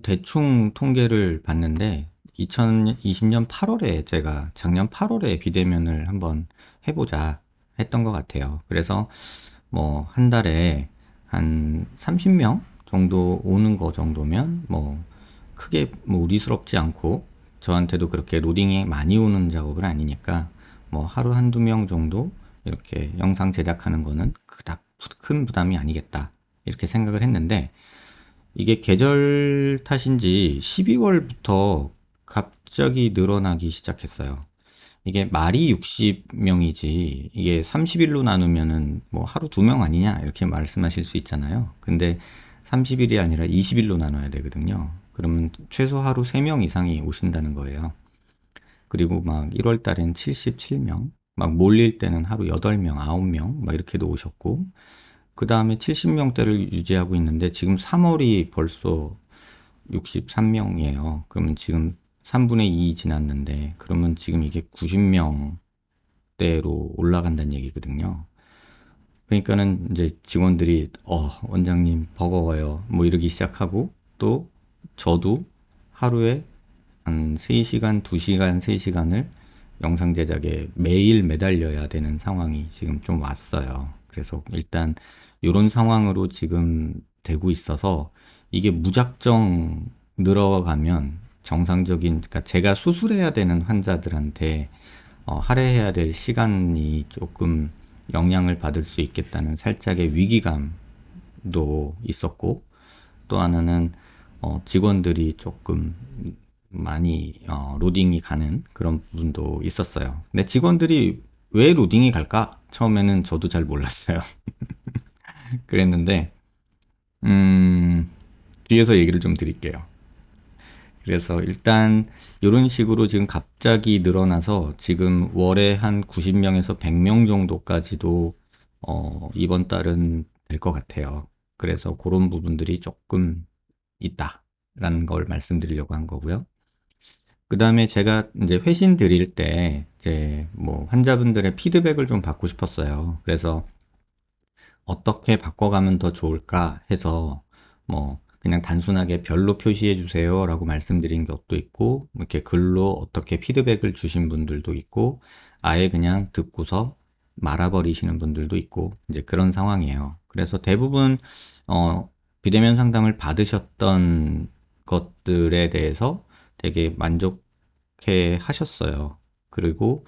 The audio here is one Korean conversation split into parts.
대충 통계를 봤는데 2020년 8월에 제가 작년 8월에 비대면을 한번 해보자 했던 것 같아요. 그래서 뭐 한 달에 한 30명 정도 오는 거 정도면 뭐 크게 뭐 우리스럽지 않고 저한테도 그렇게 로딩이 많이 오는 작업은 아니니까 뭐 하루 한두 명 정도 이렇게 영상 제작하는 거는 그닥 큰 부담이 아니겠다 이렇게 생각을 했는데 이게 계절 탓인지 12월부터 갑자기 늘어나기 시작했어요. 이게 말이 60명이지 이게 30일로 나누면은 뭐 하루 2명 아니냐 이렇게 말씀하실 수 있잖아요. 근데 30일이 아니라 20일로 나눠야 되거든요. 그러면 최소 하루 3명 이상이 오신다는 거예요. 그리고 막 1월 달엔 77명, 막 몰릴 때는 하루 8명, 9명 막 이렇게도 오셨고 그 다음에 70명대를 유지하고 있는데 지금 3월이 벌써 63명이에요. 그러면 지금 3분의 2 지났는데 그러면 지금 이게 90명대로 올라간다는 얘기거든요. 그러니까는 이제 직원들이 원장님 버거워요 뭐 이러기 시작하고 또 저도 하루에 한 3시간, 2시간, 3시간을 영상 제작에 매일 매달려야 되는 상황이 지금 좀 왔어요. 그래서 일단 이런 상황으로 지금 되고 있어서 이게 무작정 늘어가면 정상적인, 그러니까 제가 수술해야 되는 환자들한테 할애해야 될 시간이 조금 영향을 받을 수 있겠다는 살짝의 위기감도 있었고 또 하나는 직원들이 조금 많이 로딩이 가는 그런 부분도 있었어요. 근데 직원들이 왜 로딩이 갈까? 처음에는 저도 잘 몰랐어요. 그랬는데 뒤에서 얘기를 좀 드릴게요. 그래서 일단 이런 식으로 지금 갑자기 늘어나서 지금 월에 한 90명에서 100명 정도까지도 이번 달은 될 것 같아요. 그래서 그런 부분들이 조금 있다라는 걸 말씀드리려고 한 거고요. 그 다음에 제가 이제 회신 드릴 때 이제 뭐 환자분들의 피드백을 좀 받고 싶었어요. 그래서 어떻게 바꿔가면 더 좋을까 해서 뭐 그냥 단순하게 별로 표시해 주세요 라고 말씀드린 것도 있고 이렇게 글로 어떻게 피드백을 주신 분들도 있고 아예 그냥 듣고서 말아버리시는 분들도 있고 이제 그런 상황이에요. 그래서 대부분 어, 비대면 상담을 받으셨던 것들에 대해서 되게 만족해 하셨어요. 그리고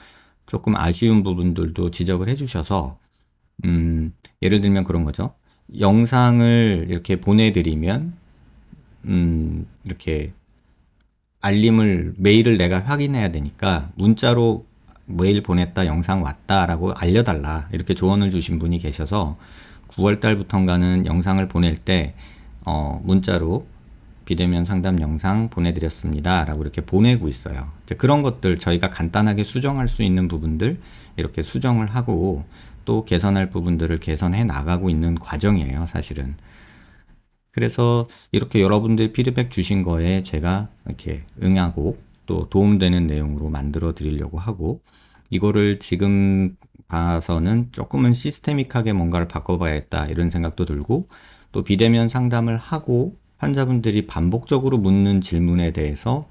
조금 아쉬운 부분들도 지적을 해주셔서 예를 들면 그런 거죠. 영상을 이렇게 보내드리면, 이렇게 메일을 내가 확인해야 되니까 문자로 메일 보냈다, 영상 왔다라고 알려달라. 이렇게 조언을 주신 분이 계셔서 9월 달부터인가는 영상을 보낼 때, 문자로 비대면 상담 영상 보내드렸습니다. 라고 이렇게 보내고 있어요. 이제 그런 것들 저희가 간단하게 수정할 수 있는 부분들 이렇게 수정을 하고 또 개선할 부분들을 개선해 나가고 있는 과정이에요, 사실은. 그래서 이렇게 여러분들 피드백 주신 거에 제가 이렇게 응하고 또 도움되는 내용으로 만들어 드리려고 하고 이거를 지금 봐서는 조금은 시스테믹하게 뭔가를 바꿔봐야겠다 이런 생각도 들고 또 비대면 상담을 하고 환자분들이 반복적으로 묻는 질문에 대해서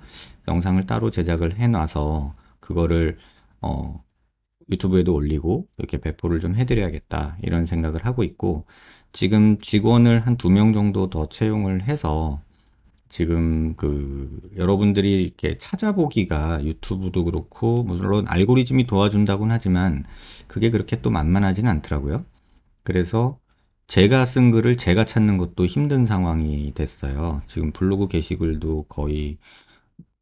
영상을 따로 제작을 해놔서 그거를 어, 유튜브에도 올리고 이렇게 배포를 좀 해드려야겠다 이런 생각을 하고 있고 지금 직원을 한 2명 정도 더 채용을 해서 지금 그 여러분들이 이렇게 찾아보기가 유튜브도 그렇고 물론 알고리즘이 도와준다고는 하지만 그게 그렇게 또 만만하지는 않더라고요. 그래서 제가 쓴 글을 제가 찾는 것도 힘든 상황이 됐어요. 지금 블로그 게시글도 거의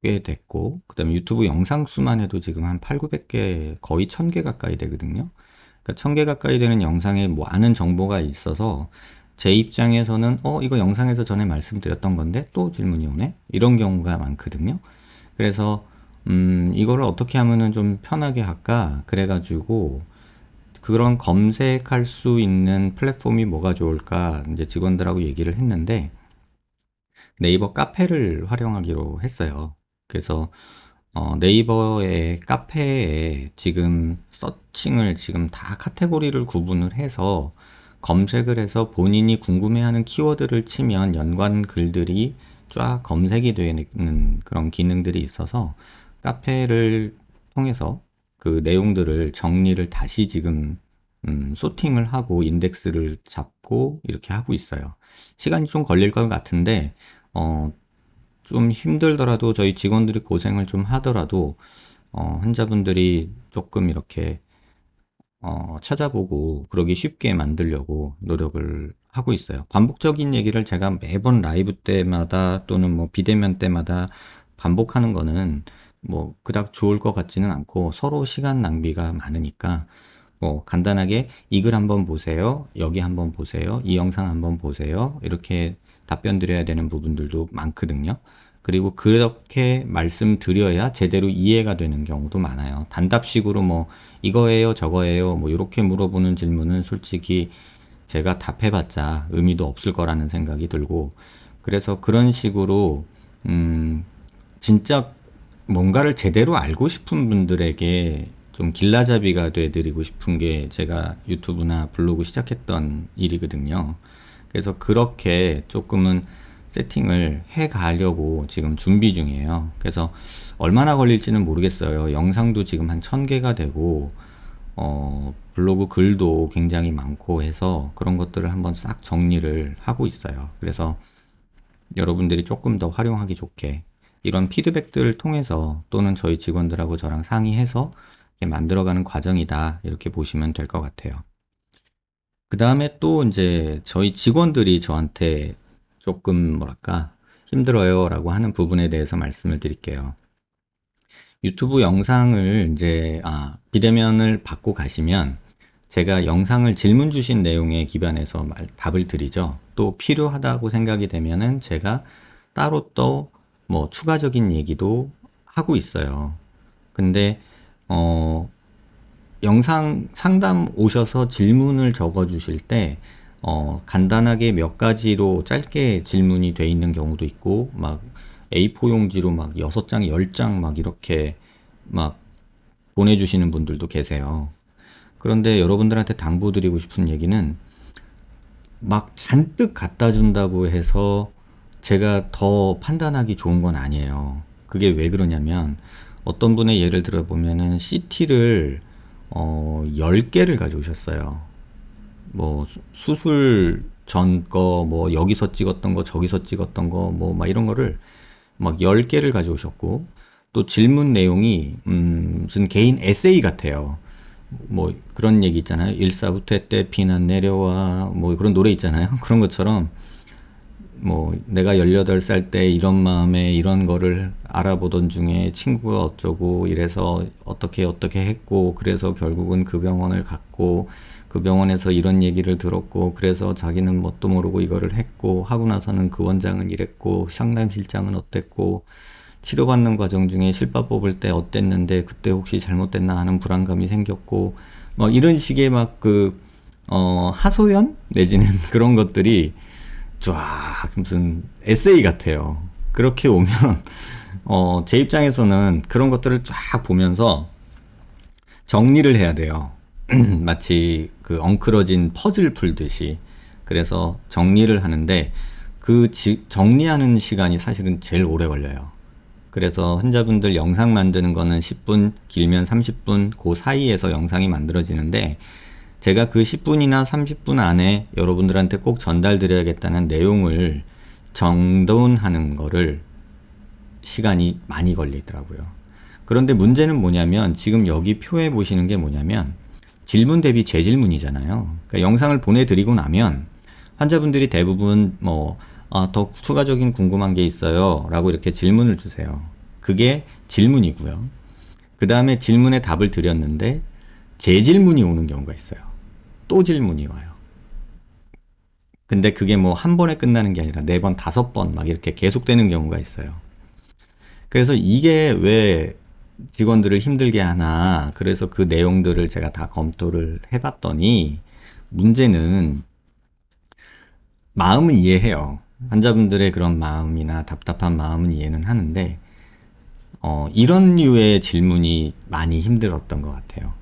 꽤 됐고, 그 다음에 유튜브 영상 수만 해도 지금 한 8, 900개, 거의 1000개 가까이 되거든요. 그러니까 1000개 가까이 되는 영상에 뭐 아는 정보가 있어서 제 입장에서는 이거 영상에서 전에 말씀드렸던 건데 또 질문이 오네? 이런 경우가 많거든요. 그래서 이거를 어떻게 하면은 좀 편하게 할까? 그래가지고 그런 검색할 수 있는 플랫폼이 뭐가 좋을까? 이제 직원들하고 얘기를 했는데 네이버 카페를 활용하기로 했어요. 그래서 네이버의 카페에 지금 서칭을 지금 다 카테고리를 구분을 해서 검색을 해서 본인이 궁금해하는 키워드를 치면 연관 글들이 쫙 검색이 되는 그런 기능들이 있어서 카페를 통해서 그 내용들을 정리를 다시 지금 소팅을 하고 인덱스를 잡고 이렇게 하고 있어요. 시간이 좀 걸릴 것 같은데 어, 좀 힘들더라도 저희 직원들이 고생을 좀 하더라도 환자분들이 조금 이렇게 찾아보고 그러기 쉽게 만들려고 노력을 하고 있어요. 반복적인 얘기를 제가 매번 라이브 때마다 또는 뭐 비대면 때마다 반복하는 거는 뭐 그닥 좋을 것 같지는 않고 서로 시간 낭비가 많으니까 뭐 간단하게 이 글 한번 보세요. 여기 한번 보세요. 이 영상 한번 보세요. 이렇게 답변 드려야 되는 부분들도 많거든요. 그리고 그렇게 말씀드려야 제대로 이해가 되는 경우도 많아요. 단답식으로 뭐 이거예요, 저거예요, 뭐 이렇게 물어보는 질문은 솔직히 제가 답해봤자 의미도 없을 거라는 생각이 들고 그래서 그런 식으로 진짜 뭔가를 제대로 알고 싶은 분들에게 좀 길라잡이가 돼드리고 싶은 게 제가 유튜브나 블로그 시작했던 일이거든요. 그래서 그렇게 조금은 세팅을 해 가려고 지금 준비 중이에요. 그래서 얼마나 걸릴지는 모르겠어요. 영상도 지금 한 1000개가 되고, 블로그 글도 굉장히 많고 해서 그런 것들을 한번 싹 정리를 하고 있어요. 그래서 여러분들이 조금 더 활용하기 좋게 이런 피드백들을 통해서 또는 저희 직원들하고 저랑 상의해서 이렇게 만들어가는 과정이다. 이렇게 보시면 될 것 같아요. 그 다음에 또 이제 저희 직원들이 저한테 조금 뭐랄까 힘들어요 라고 하는 부분에 대해서 말씀을 드릴게요. 유튜브 영상을 이제 비대면을 받고 가시면 제가 영상을 질문 주신 내용에 기반해서 답을 드리죠. 또 필요하다고 생각이 되면은 제가 따로 또 뭐 추가적인 얘기도 하고 있어요. 근데 영상 상담 오셔서 질문을 적어 주실 때 간단하게 몇 가지로 짧게 질문이 돼 있는 경우도 있고 막 A4 용지로 막 6장, 10장 막 이렇게 막 보내주시는 분들도 계세요. 그런데 여러분들한테 당부드리고 싶은 얘기는 막 잔뜩 갖다 준다고 해서 제가 더 판단하기 좋은 건 아니에요. 그게 왜 그러냐면 어떤 분의 예를 들어보면은 CT를 10개를 가져오셨어요. 뭐 수술 전 거, 뭐 여기서 찍었던 거, 저기서 찍었던 거, 뭐 막 이런 거를 막 10개를 가져오셨고 또 질문 내용이 무슨 개인 에세이 같아요. 뭐 그런 얘기 있잖아요. 일사후퇴 때 비난 내려와 뭐 그런 노래 있잖아요. 그런 것처럼 뭐 내가 18살 때 이런 마음에 이런 거를 알아보던 중에 친구가 어쩌고 이래서 어떻게 했고 그래서 결국은 그 병원을 갔고 그 병원에서 이런 얘기를 들었고 그래서 자기는 뭣도 모르고 이거를 했고 하고 나서는 그 원장은 이랬고 상담실장은 어땠고 치료받는 과정 중에 실밥 뽑을 때 어땠는데 그때 혹시 잘못됐나 하는 불안감이 생겼고 뭐 이런 식의 막 하소연 내지는 그런 것들이 쫙 무슨 에세이 같아요. 그렇게 오면 제 입장에서는 그런 것들을 쫙 보면서 정리를 해야 돼요. 마치 그 엉클어진 퍼즐 풀듯이. 그래서 정리를 하는데 정리하는 시간이 사실은 제일 오래 걸려요. 그래서 환자분들 영상 만드는 거는 10분, 길면 30분 그 사이에서 영상이 만들어지는데 제가 그 10분이나 30분 안에 여러분들한테 꼭 전달드려야겠다는 내용을 정돈하는 거를 시간이 많이 걸리더라고요. 그런데 문제는 뭐냐면 지금 여기 표에 보시는 게 뭐냐면 질문 대비 재질문이잖아요. 그러니까 영상을 보내드리고 나면 환자분들이 대부분 더 추가적인 궁금한 게 있어요 라고 이렇게 질문을 주세요. 그게 질문이고요. 그 다음에 질문에 답을 드렸는데 재질문이 오는 경우가 있어요. 또 질문이 와요. 근데 그게 뭐 한 번에 끝나는 게 아니라 4번, 5번 막 이렇게 계속되는 경우가 있어요. 그래서 이게 왜 직원들을 힘들게 하나. 그래서 그 내용들을 제가 다 검토를 해봤더니 문제는 마음은 이해해요. 환자분들의 그런 마음이나 답답한 마음은 이해는 하는데 이런 류의 질문이 많이 힘들었던 것 같아요.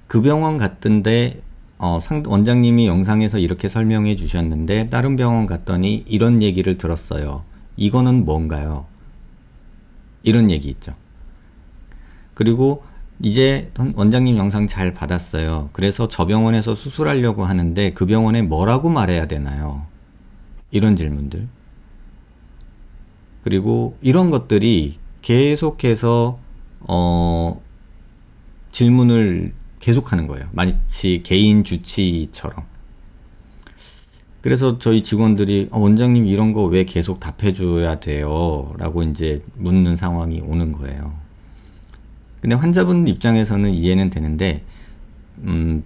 그 병원 갔던데 원장님이 영상에서 이렇게 설명해 주셨는데 다른 병원 갔더니 이런 얘기를 들었어요. 이거는 뭔가요? 이런 얘기 있죠. 그리고 이제 원장님 영상 잘 받았어요. 그래서 저 병원에서 수술하려고 하는데 그 병원에 뭐라고 말해야 되나요? 이런 질문들. 그리고 이런 것들이 계속해서 질문을 계속하는 거예요. 마치 개인 주치처럼. 그래서 저희 직원들이 원장님 이런 거 왜 계속 답해줘야 돼요? 라고 이제 묻는 상황이 오는 거예요. 근데 환자분 입장에서는 이해는 되는데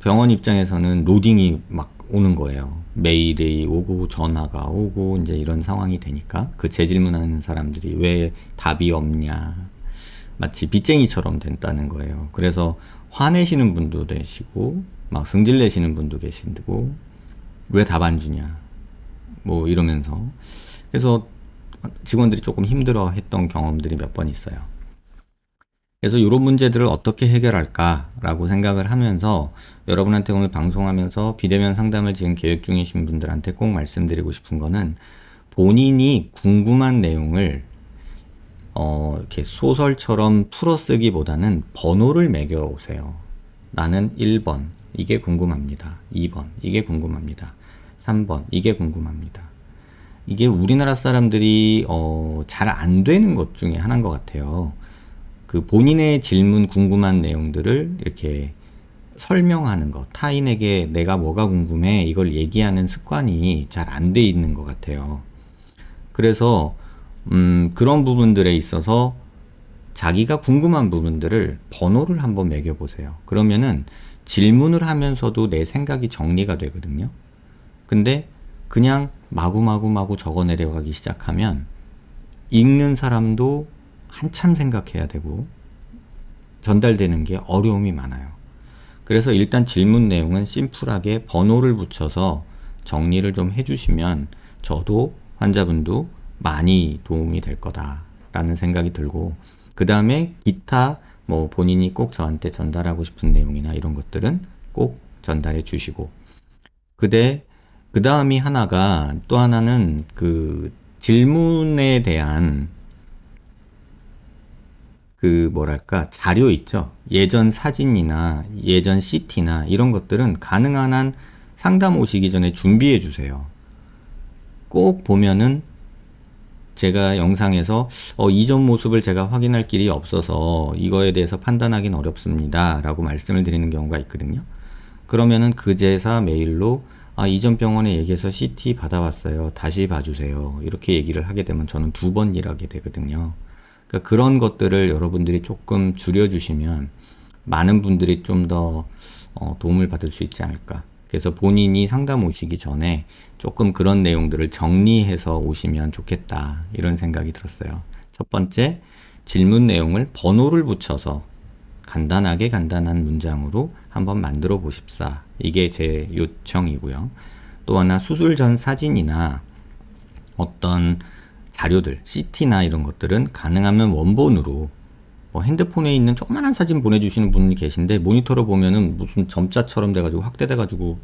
병원 입장에서는 로딩이 막 오는 거예요. 메일이 오고 전화가 오고 이제 이런 상황이 되니까 그 재질문하는 사람들이 왜 답이 없냐 마치 빚쟁이처럼 된다는 거예요. 그래서 화내시는 분도 계시고 막 승질내시는 분도 계시고 왜 답 안 주냐 뭐 이러면서 그래서 직원들이 조금 힘들어 했던 경험들이 몇 번 있어요. 그래서 이런 문제들을 어떻게 해결할까라고 생각을 하면서 여러분한테 오늘 방송하면서 비대면 상담을 지금 계획 중이신 분들한테 꼭 말씀드리고 싶은 거는 본인이 궁금한 내용을 이렇게 소설처럼 풀어쓰기보다는 번호를 매겨 오세요. 나는 1번 이게 궁금합니다. 2번 이게 궁금합니다. 3번 이게 궁금합니다. 이게 우리나라 사람들이 잘 안 되는 것 중에 하나인 것 같아요. 그 본인의 질문 궁금한 내용들을 이렇게 설명하는 것, 타인에게 내가 뭐가 궁금해 이걸 얘기하는 습관이 잘 안 돼 있는 것 같아요. 그래서 그런 부분들에 있어서 자기가 궁금한 부분들을 번호를 한번 매겨보세요. 그러면은 질문을 하면서도 내 생각이 정리가 되거든요. 근데 그냥 마구마구 적어 내려가기 시작하면 읽는 사람도 한참 생각해야 되고 전달되는 게 어려움이 많아요. 그래서 일단 질문 내용은 심플하게 번호를 붙여서 정리를 좀 해주시면 저도 환자분도 많이 도움이 될 거다라는 생각이 들고 그 다음에 기타 뭐 본인이 꼭 저한테 전달하고 싶은 내용이나 이런 것들은 꼭 전달해 주시고 그 다음이 하나가 또 하나는 그 질문에 대한 그 뭐랄까 자료 있죠. 예전 사진이나 예전 CT나 이런 것들은 가능한 한 상담 오시기 전에 준비해 주세요. 꼭 보면은 제가 영상에서 이전 모습을 제가 확인할 길이 없어서 이거에 대해서 판단하기는 어렵습니다 라고 말씀을 드리는 경우가 있거든요. 그러면은 그제사 메일로 이전 병원에 얘기해서 CT 받아왔어요. 다시 봐주세요. 이렇게 얘기를 하게 되면 저는 2번 일하게 되거든요. 그러니까 그런 것들을 여러분들이 조금 줄여주시면 많은 분들이 좀 더 도움을 받을 수 있지 않을까. 그래서 본인이 상담 오시기 전에 조금 그런 내용들을 정리해서 오시면 좋겠다. 이런 생각이 들었어요. 첫 번째, 질문 내용을 번호를 붙여서 간단한 문장으로 한번 만들어 보십사. 이게 제 요청이고요. 또 하나 수술 전 사진이나 어떤 자료들, CT나 이런 것들은 가능하면 원본으로 핸드폰에 있는 조그만한 사진 보내주시는 분이 계신데 모니터로 보면은 무슨 점자처럼 돼가지고 확대돼가지고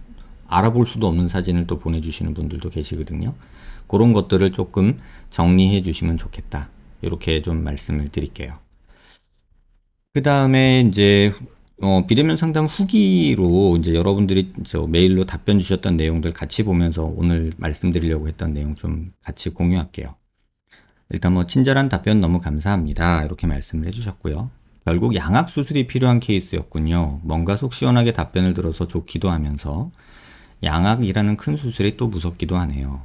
알아볼 수도 없는 사진을 또 보내주시는 분들도 계시거든요. 그런 것들을 조금 정리해 주시면 좋겠다. 이렇게 좀 말씀을 드릴게요. 그 다음에 이제 비대면 상담 후기로 이제 여러분들이 저 메일로 답변 주셨던 내용들 같이 보면서 오늘 말씀드리려고 했던 내용 좀 같이 공유할게요. 일단 뭐 친절한 답변 너무 감사합니다. 이렇게 말씀을 해주셨고요. 결국 양악 수술이 필요한 케이스였군요. 뭔가 속 시원하게 답변을 들어서 좋기도 하면서 양악이라는 큰 수술이 또 무섭기도 하네요.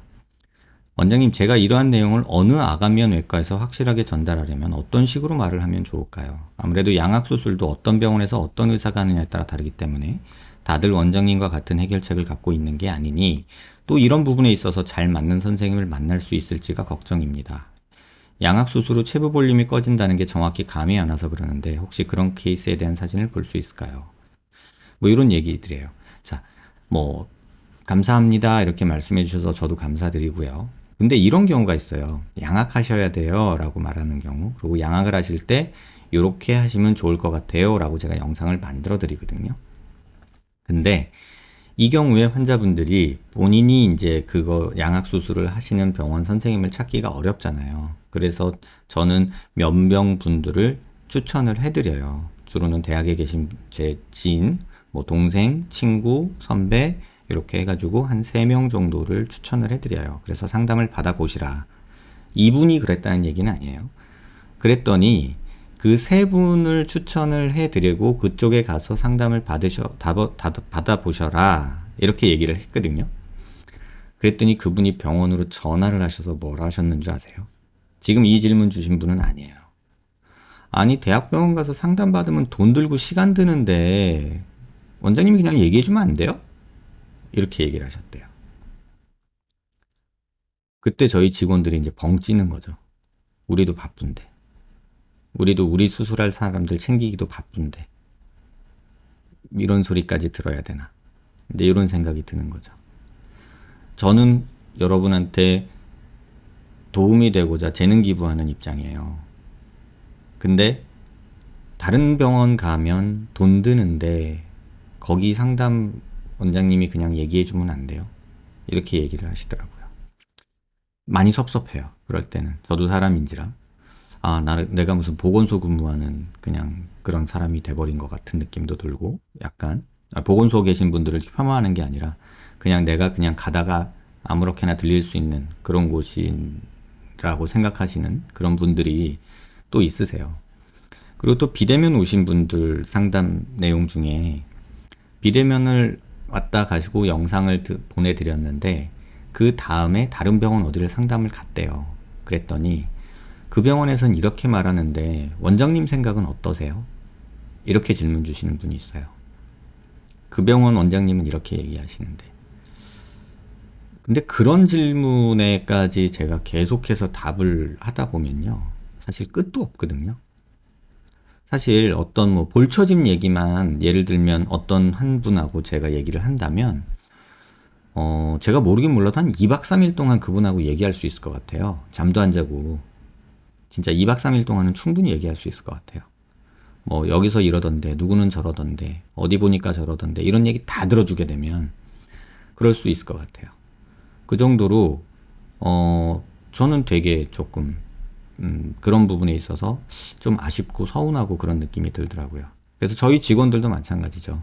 원장님, 제가 이러한 내용을 어느 아가미언 외과에서 확실하게 전달하려면 어떤 식으로 말을 하면 좋을까요? 아무래도 양악 수술도 어떤 병원에서 어떤 의사가 하느냐에 따라 다르기 때문에 다들 원장님과 같은 해결책을 갖고 있는 게 아니니 또 이런 부분에 있어서 잘 맞는 선생님을 만날 수 있을지가 걱정입니다. 양악 수술 후 체부 볼륨이 꺼진다는 게 정확히 감이 안 와서 그러는데 혹시 그런 케이스에 대한 사진을 볼 수 있을까요? 뭐 이런 얘기들이에요. 자, 뭐 감사합니다 이렇게 말씀해 주셔서 저도 감사드리고요. 근데 이런 경우가 있어요. 양악하셔야 돼요 라고 말하는 경우, 그리고 양악을 하실 때 이렇게 하시면 좋을 것 같아요 라고 제가 영상을 만들어 드리거든요. 근데 이 경우에 환자분들이 본인이 이제 그거 양악 수술을 하시는 병원 선생님을 찾기가 어렵잖아요. 그래서 저는 면병분들을 추천을 해드려요. 주로는 대학에 계신 제 지인, 뭐 동생, 친구, 선배 이렇게 해가지고 한 3명 정도를 추천을 해드려요. 그래서 상담을 받아보시라. 이분이 그랬다는 얘기는 아니에요. 그랬더니 그 3분을 추천을 해드리고 그쪽에 가서 상담을 받아보셔라. 이렇게 얘기를 했거든요. 그랬더니 그분이 병원으로 전화를 하셔서 뭐라 하셨는 줄 아세요? 지금 이 질문 주신 분은 아니에요. 아니, 대학병원 가서 상담받으면 돈 들고 시간 드는데 원장님이 그냥 얘기해주면 안 돼요? 이렇게 얘기를 하셨대요. 그때 저희 직원들이 이제 벙 찌는 거죠. 우리도 바쁜데. 우리도 우리 수술할 사람들 챙기기도 바쁜데. 이런 소리까지 들어야 되나. 근데 이런 생각이 드는 거죠. 저는 여러분한테 도움이 되고자 재능 기부하는 입장이에요. 근데 다른 병원 가면 돈 드는데 거기 상담 원장님이 그냥 얘기해주면 안 돼요? 이렇게 얘기를 하시더라고요. 많이 섭섭해요. 그럴 때는. 저도 사람인지라. 내가 무슨 보건소 근무하는 그냥 그런 사람이 돼버린 것 같은 느낌도 들고, 약간, 보건소 계신 분들을 폄하하는 게 아니라, 그냥 내가 그냥 가다가 아무렇게나 들릴 수 있는 그런 곳이라고 생각하시는 그런 분들이 또 있으세요. 그리고 또 비대면 오신 분들 상담 내용 중에, 비대면을 왔다 가시고 영상을 보내드렸는데, 그 다음에 다른 병원 어디를 상담을 갔대요. 그랬더니 그 병원에선 이렇게 말하는데 원장님 생각은 어떠세요? 이렇게 질문 주시는 분이 있어요. 그 병원 원장님은 이렇게 얘기하시는데. 근데 그런 질문에까지 제가 계속해서 답을 하다 보면요. 사실 끝도 없거든요. 사실 어떤 뭐 볼처짐 얘기만 예를 들면 어떤 한 분하고 제가 얘기를 한다면 제가 모르긴 몰라도 한 2박 3일 동안 그분하고 얘기할 수 있을 것 같아요. 잠도 안 자고. 진짜 2박 3일 동안은 충분히 얘기할 수 있을 것 같아요. 뭐, 여기서 이러던데, 누구는 저러던데, 어디 보니까 저러던데, 이런 얘기 다 들어주게 되면, 그럴 수 있을 것 같아요. 그 정도로, 저는 되게 조금, 그런 부분에 있어서 좀 아쉽고 서운하고 그런 느낌이 들더라고요. 그래서 저희 직원들도 마찬가지죠.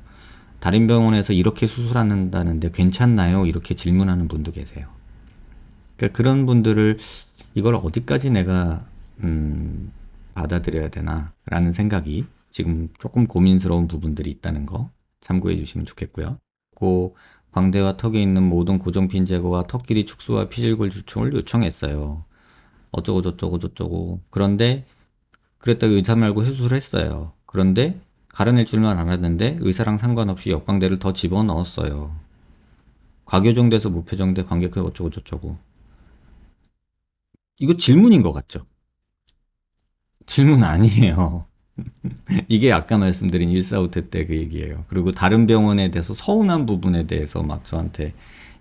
다른 병원에서 이렇게 수술한다는데 괜찮나요? 이렇게 질문하는 분도 계세요. 그러니까 그런 분들을 이걸 어디까지 내가 받아들여야 되나 라는 생각이 지금 조금 고민스러운 부분들이 있다는 거 참고해 주시면 좋겠고요. 광대와 턱에 있는 모든 고정핀 제거와 턱 길이 축소와 피질골 주총을 요청했어요. 어쩌고 저쩌고 저쩌고. 그런데 그랬다고 의사 말고 해수술을 했어요. 그런데 가려낼 줄만 알았는데 의사랑 상관없이 역광대를 더 집어넣었어요. 과교정돼서 무표정돼 관객 어쩌고 저쩌고. 이거 질문인 것 같죠? 질문 아니에요. 이게 아까 말씀드린 일사후퇴 때 그 얘기예요. 그리고 다른 병원에 대해서 서운한 부분에 대해서 막 저한테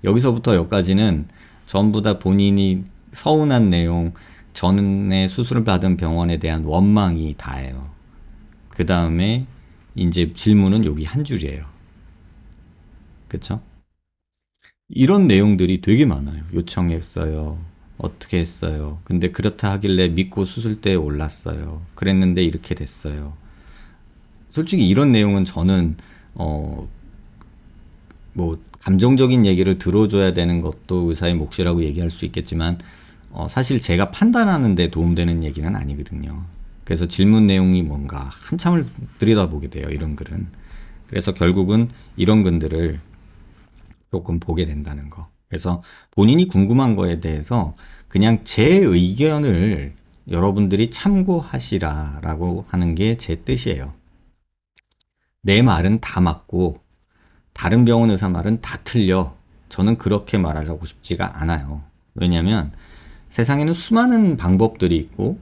여기서부터 여기까지는 전부 다 본인이 서운한 내용, 전에 수술을 받은 병원에 대한 원망이 다예요. 그 다음에 이제 질문은 여기 한 줄이에요. 그쵸? 이런 내용들이 되게 많아요. 요청했어요. 어떻게 했어요. 근데 그렇다 하길래 믿고 수술대에 올랐어요. 그랬는데 이렇게 됐어요. 솔직히 이런 내용은 저는 뭐 감정적인 얘기를 들어줘야 되는 것도 의사의 몫이라고 얘기할 수 있겠지만 사실 제가 판단하는 데 도움되는 얘기는 아니거든요. 그래서 질문 내용이 뭔가 한참을 들여다보게 돼요. 이런 글은. 그래서 결국은 이런 글들을 조금 보게 된다는 거. 그래서 본인이 궁금한 거에 대해서 그냥 제 의견을 여러분들이 참고하시라라고 하는 게 제 뜻이에요. 내 말은 다 맞고 다른 병원 의사 말은 다 틀려. 저는 그렇게 말하고 싶지가 않아요. 왜냐하면 세상에는 수많은 방법들이 있고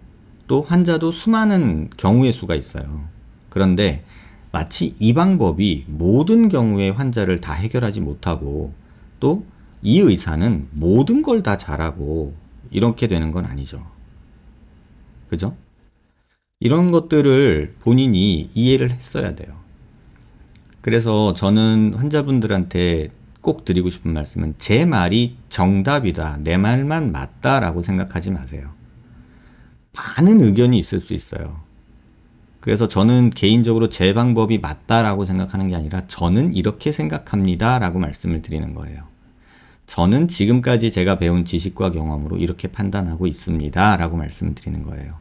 또 환자도 수많은 경우의 수가 있어요. 그런데 마치 이 방법이 모든 경우의 환자를 다 해결하지 못하고 또 이 의사는 모든 걸 다 잘하고 이렇게 되는 건 아니죠. 그죠? 이런 것들을 본인이 이해를 했어야 돼요. 그래서 저는 환자분들한테 꼭 드리고 싶은 말씀은 제 말이 정답이다, 내 말만 맞다라고 생각하지 마세요. 많은 의견이 있을 수 있어요. 그래서 저는 개인적으로 제 방법이 맞다라고 생각하는 게 아니라 저는 이렇게 생각합니다 라고 말씀을 드리는 거예요. 저는 지금까지 제가 배운 지식과 경험으로 이렇게 판단하고 있습니다 라고 말씀을 드리는 거예요.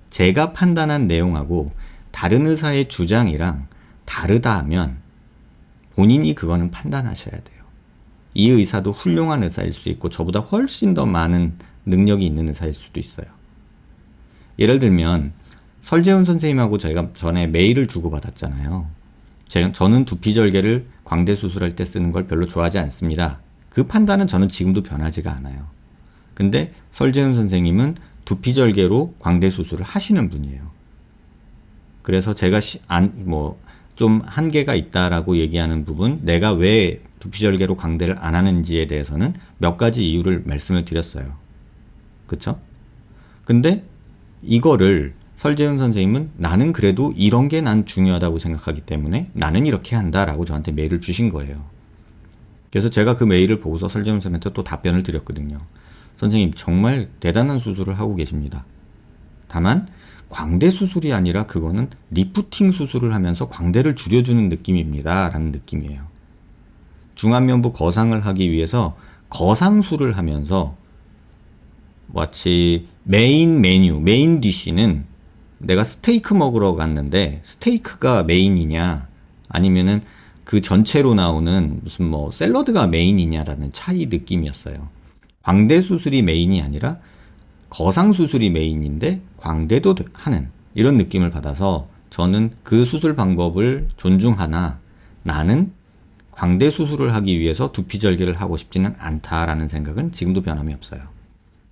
제가 판단한 내용하고 다른 의사의 주장이랑 다르다 하면 본인이 그거는 판단하셔야 돼요. 이 의사도 훌륭한 의사일 수 있고 저보다 훨씬 더 많은 능력이 있는 의사일 수도 있어요. 예를 들면 설재훈 선생님하고 저희가 전에 메일을 주고받았잖아요. 저는 두피절개를 광대 수술할 때 쓰는 걸 별로 좋아하지 않습니다. 그 판단은 저는 지금도 변하지가 않아요. 근데 설재훈 선생님은 두피절개로 광대 수술을 하시는 분이에요. 그래서 제가 좀 한계가 있다라고 얘기하는 부분, 내가 왜 두피절개로 광대를 안 하는지에 대해서는 몇 가지 이유를 말씀을 드렸어요. 그쵸? 근데 이거를 설재훈 선생님은 나는 그래도 이런 게 난 중요하다고 생각하기 때문에 나는 이렇게 한다라고 저한테 메일을 주신 거예요. 그래서 제가 그 메일을 보고서 설재훈 선생님한테 또 답변을 드렸거든요. 선생님 정말 대단한 수술을 하고 계십니다. 다만 광대 수술이 아니라 그거는 리프팅 수술을 하면서 광대를 줄여주는 느낌입니다 라는 느낌이에요. 중안면부 거상을 하기 위해서 거상술을 하면서 마치 메인 메뉴, 메인 디쉬는 내가 스테이크 먹으러 갔는데 스테이크가 메인이냐 아니면은 그 전체로 나오는 무슨 뭐 샐러드가 메인이냐라는 차이 느낌이었어요. 광대 수술이 메인이 아니라 거상 수술이 메인인데 광대도 하는 이런 느낌을 받아서 저는 그 수술 방법을 존중하나 나는 광대 수술을 하기 위해서 두피절개를 하고 싶지는 않다라는 생각은 지금도 변함이 없어요.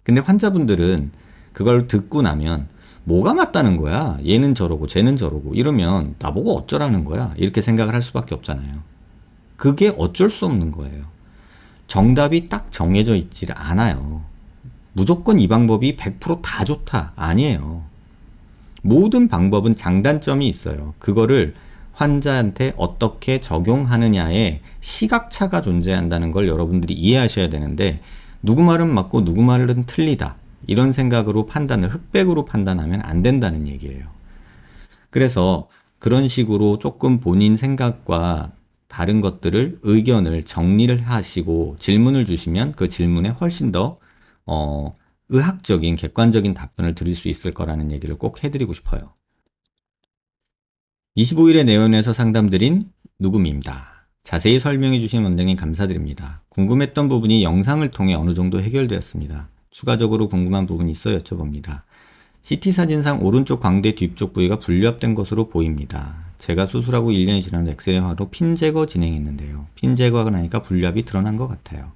근데 환자분들은 그걸 듣고 나면 뭐가 맞다는 거야? 얘는 저러고 쟤는 저러고 이러면 나보고 어쩌라는 거야? 이렇게 생각을 할 수밖에 없잖아요. 그게 어쩔 수 없는 거예요. 정답이 딱 정해져 있지 않아요. 무조건 이 방법이 100%다 좋다. 아니에요. 모든 방법은 장단점이 있어요. 그거를 환자한테 어떻게 적용하느냐에 시각차가 존재한다는 걸 여러분들이 이해하셔야 되는데 누구 말은 맞고 누구 말은 틀리다. 이런 생각으로 흑백으로 판단하면 안 된다는 얘기예요. 그래서 그런 식으로 조금 본인 생각과 다른 것들을 의견을 정리를 하시고 질문을 주시면 그 질문에 훨씬 더 의학적인 객관적인 답변을 드릴 수 있을 거라는 얘기를 꼭 해드리고 싶어요. 25일의 내원에서 상담드린 누구입니다. 자세히 설명해 주신 원장님 감사드립니다. 궁금했던 부분이 영상을 통해 어느 정도 해결되었습니다. 추가적으로 궁금한 부분이 있어 여쭤봅니다. CT 사진상 오른쪽 광대 뒤쪽 부위가 분류합된 것으로 보입니다. 제가 수술하고 1년이 지난 엑스레이화로 핀 제거 진행했는데요. 핀 제거하고 나니까 분류합이 드러난 것 같아요.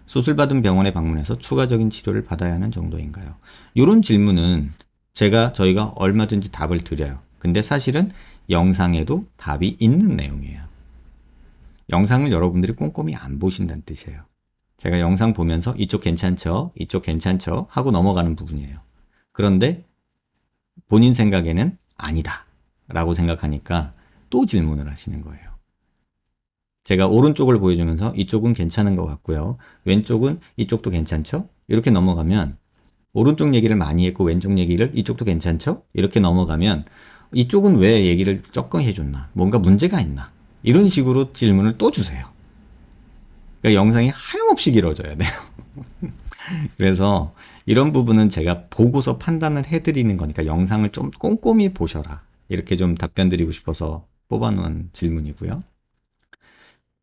수술받은 병원에 방문해서 추가적인 치료를 받아야 하는 정도인가요? 이런 질문은 저희가 얼마든지 답을 드려요. 근데 사실은 영상에도 답이 있는 내용이에요. 영상을 여러분들이 꼼꼼히 안 보신다는 뜻이에요. 제가 영상 보면서 이쪽 괜찮죠? 이쪽 괜찮죠? 하고 넘어가는 부분이에요. 그런데 본인 생각에는 아니다 라고 생각하니까 또 질문을 하시는 거예요. 제가 오른쪽을 보여주면서 이쪽은 괜찮은 것 같고요. 왼쪽은 이쪽도 괜찮죠? 이렇게 넘어가면 오른쪽 얘기를 많이 했고 왼쪽 얘기를 이쪽도 괜찮죠? 이렇게 넘어가면 이쪽은 왜 얘기를 조금 해줬나? 뭔가 문제가 있나? 이런 식으로 질문을 또 주세요. 그러니까 영상이 하염없이 길어져야 돼요. 그래서 이런 부분은 제가 보고서 판단을 해드리는 거니까 영상을 좀 꼼꼼히 보셔라. 이렇게 좀 답변 드리고 싶어서 뽑아놓은 질문이고요.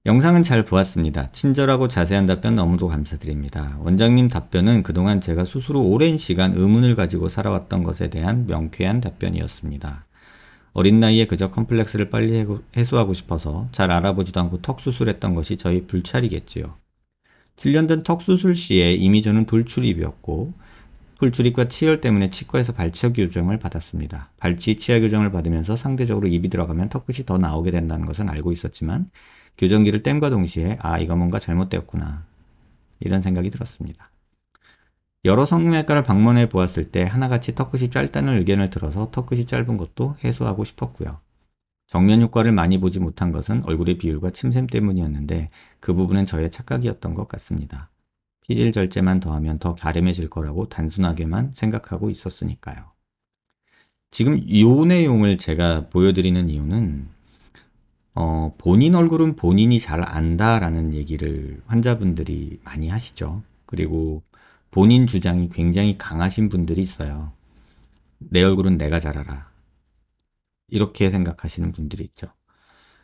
영상은 잘 보았습니다. 친절하고 자세한 답변 너무도 감사드립니다. 원장님 답변은 그동안 제가 스스로 오랜 시간 의문을 가지고 살아왔던 것에 대한 명쾌한 답변이었습니다. 어린 나이에 그저 컴플렉스를 빨리 해소하고 싶어서 잘 알아보지도 않고 턱 수술했던 것이 저희 불찰이겠지요. 7년 전 턱 수술 시에 이미 저는 돌출입이었고 돌출입과 치열 때문에 치과에서 발치어 교정을 받았습니다. 발치, 치아 교정을 받으면서 상대적으로 입이 들어가면 턱끝이 더 나오게 된다는 것은 알고 있었지만 교정기를 땜과 동시에 이거 뭔가 잘못되었구나 이런 생각이 들었습니다. 여러 성형외과를 방문해 보았을 때 하나같이 턱끝이 짧다는 의견을 들어서 턱끝이 짧은 것도 해소하고 싶었고요. 정면 효과를 많이 보지 못한 것은 얼굴의 비율과 침샘 때문이었는데 그 부분은 저의 착각이었던 것 같습니다. 피질 절제만 더하면 더 갸름해질 거라고 단순하게만 생각하고 있었으니까요. 지금 이 내용을 제가 보여드리는 이유는 본인 얼굴은 본인이 잘 안다라는 얘기를 환자분들이 많이 하시죠. 그리고 본인 주장이 굉장히 강하신 분들이 있어요. 내 얼굴은 내가 잘 알아. 이렇게 생각하시는 분들이 있죠.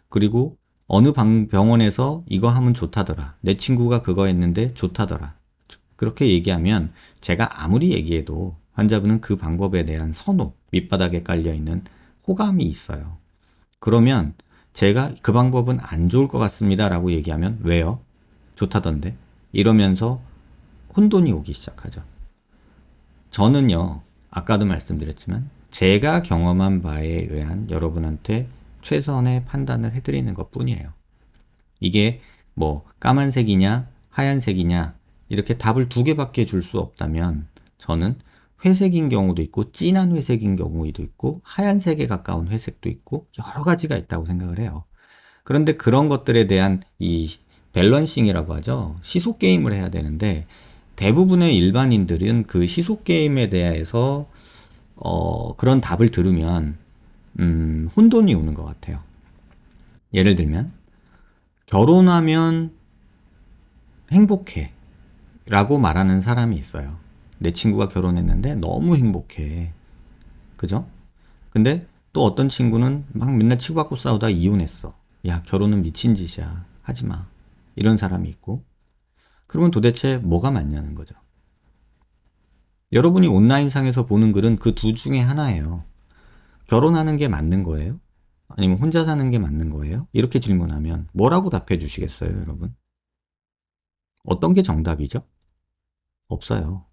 그리고 어느 병원에서 이거 하면 좋다더라. 내 친구가 그거 했는데 좋다더라. 그렇게 얘기하면 제가 아무리 얘기해도 환자분은 그 방법에 대한 선호, 밑바닥에 깔려있는 호감이 있어요. 그러면 제가 그 방법은 안 좋을 것 같습니다 라고 얘기하면 왜요? 좋다던데? 이러면서 혼돈이 오기 시작하죠. 저는요, 아까도 말씀드렸지만 제가 경험한 바에 의한 여러분한테 최선의 판단을 해드리는 것 뿐이에요. 이게 뭐 까만색이냐 하얀색이냐 이렇게 답을 두 개밖에 줄 수 없다면 저는 회색인 경우도 있고 진한 회색인 경우도 있고 하얀색에 가까운 회색도 있고 여러 가지가 있다고 생각을 해요. 그런데 그런 것들에 대한 이 밸런싱이라고 하죠. 시소 게임을 해야 되는데 대부분의 일반인들은 그 시소 게임에 대해서 그런 답을 들으면 혼돈이 오는 것 같아요. 예를 들면 결혼하면 행복해 라고 말하는 사람이 있어요. 내 친구가 결혼했는데 너무 행복해. 그죠? 근데 또 어떤 친구는 막 맨날 치고받고 싸우다 이혼했어. 야, 결혼은 미친 짓이야. 하지 마. 이런 사람이 있고. 그러면 도대체 뭐가 맞냐는 거죠. 여러분이 온라인상에서 보는 글은 그 두 중에 하나예요. 결혼하는 게 맞는 거예요? 아니면 혼자 사는 게 맞는 거예요? 이렇게 질문하면 뭐라고 답해 주시겠어요, 여러분? 어떤 게 정답이죠? 없어요.